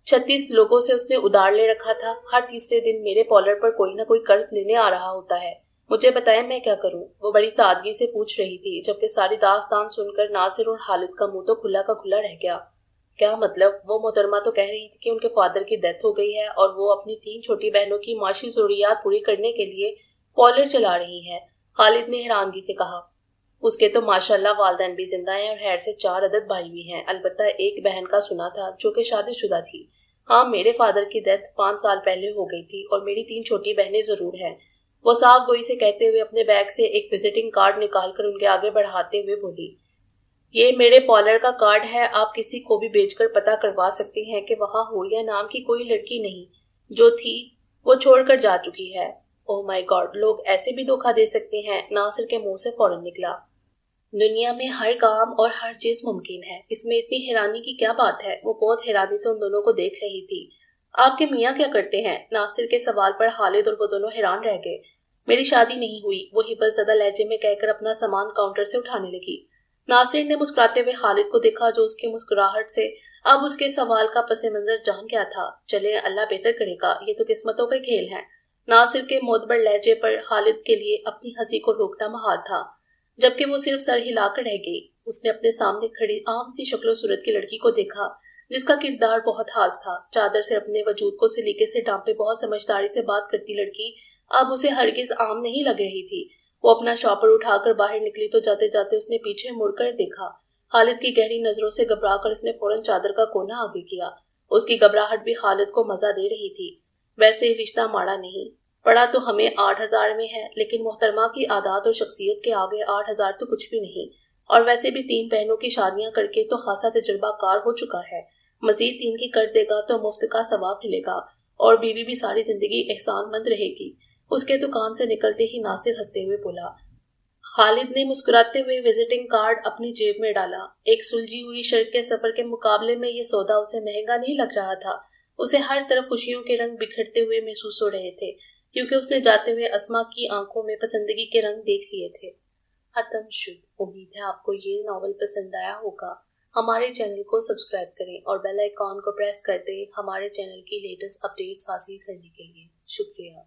36 لوگوں سے اس نے ادھار لے رکھا تھا۔ ہر تیسرے دن میرے پارلر پر کوئی نہ کوئی قرض لینے آ رہا ہوتا ہے۔ مجھے بتائیں میں کیا کروں؟ وہ بڑی سادگی سے پوچھ رہی تھی، جبکہ ساری داستان سن کر ناصر اور خالد کا منہ تو کھلا کا کھلا رہ گیا۔ کیا مطلب؟ وہ محترمہ تو کہہ رہی تھی کہ ان کے فادر کی ڈیتھ ہو گئی ہے اور وہ اپنی 3 چھوٹی بہنوں کی معاشی ضروریات پوری کرنے کے لیے پارلر چلا رہی ہے، خالد نے حیرانگی سے کہا۔ اس کے تو ماشاءاللہ والدین بھی زندہ ہیں اور خیر سے 4 عدد بھائی بھی ہیں، البتہ ایک بہن کا سنا تھا جو کہ شادی شدہ تھی۔ ہاں میرے فادر کی ڈیتھ 5 سال پہلے ہو گئی تھی اور میری 3 چھوٹی بہنیں ضرور ہیں، وہ صاف گوئی سے کہتے ہوئے اپنے بیگ سے ایک وزٹنگ کارڈ نکال کر ان کے آگے بڑھاتے ہوئے بولی، یہ میرے پارلر کا کارڈ ہے، آپ کسی کو بھی بیچ کر پتہ کروا سکتے ہیں کہ وہاں حوریا نام کی کوئی لڑکی نہیں، جو تھی وہ چھوڑ کر جا چکی ہے۔ اوہ مائی گاڈ، لوگ ایسے بھی دھوکہ دے سکتے ہیں؟ ناصر کے منہ سے فوراً نکلا۔ دنیا میں ہر کام اور ہر چیز ممکن ہے، اس میں اتنی حیرانی کی کیا بات ہے؟ وہ بہت حیرانی سے ان دونوں کو دیکھ رہی تھی۔ آپ کے میاں کیا کرتے ہیں؟ ناصر کے سوال پر خالد اور وہ دونوں حیران رہ گئے۔ میری شادی نہیں ہوئی، وہ حبت زدہ لہجے میں کہہ کر اپنا سامان کاؤنٹر سے اٹھانے لگی۔ ناصر نے مسکراتے ہوئے خالد کو دیکھا جو اس کی مسکراہٹ سے اب اس کے سوال کا پس منظر جان گیا تھا۔ چلے اللہ بہتر کرے گا، یہ تو قسمتوں کا کھیل ہے۔ ناصر کے معتبر لہجے پر خالد کے لیے اپنی ہنسی کو روکنا محال تھا، جبکہ وہ صرف سر ہلا کر رہ گئی۔ اس نے اپنے سامنے کھڑی عام سی شکل و صورت کی لڑکی کو دیکھا جس کا کردار بہت خاص تھا۔ چادر سے اپنے وجود کو سلیقے سے ڈھانپے بہت سمجھداری سے بات کرتی لڑکی اب اسے ہرگز عام نہیں لگ رہی تھی۔ وہ اپنا شاپر اٹھا کر باہر نکلی تو جاتے جاتے اس نے پیچھے مڑ کر دیکھا۔ خالد کی گہری نظروں سے گھبرا کر اس نے فوراً چادر کا کونا آگے کیا۔ اس کی گھبراہٹ بھی خالد کو مزہ دے رہی تھی۔ ویسے رشتہ ماڑا نہیں، پڑا تو ہمیں 8,000 میں ہے، لیکن محترمہ کی عادات اور شخصیت کے آگے 8,000 تو کچھ بھی نہیں، اور ویسے بھی 3 بہنوں کی شادیاں کر کے تو خاصا تجربہ کار ہو چکا ہے۔ مزید 3 کی کر دے گا تو مفت کا ثواب ملے گا، اور بیوی بھی ساری زندگی احسان مند رہے گی۔ اس کے دکان سے نکلتے ہی ناصر ہنستے ہوئے بولا۔ خالد نے مسکراتے ہوئے وزٹنگ کارڈ اپنی جیب میں ڈالا۔ ایک سلجھی ہوئی شرٹ کے سفر کے مقابلے میں یہ سودا اسے مہنگا نہیں لگ رہا تھا۔ اسے ہر طرف خوشیوں کے رنگ بکھرتے ہوئے محسوس ہو رہے تھے، کیونکہ اس نے جاتے ہوئے اسما کی آنکھوں میں پسندگی کے رنگ دیکھ لیے تھے۔ ختم شد۔ امید ہے آپ کو یہ ناول پسند آیا ہوگا۔ ہمارے چینل کو سبسکرائب کریں اور بیل آئیکن کو پریس کر دیں ہمارے چینل کی لیٹسٹ اپڈیٹس حاصل کرنے کے لیے۔ شکریہ۔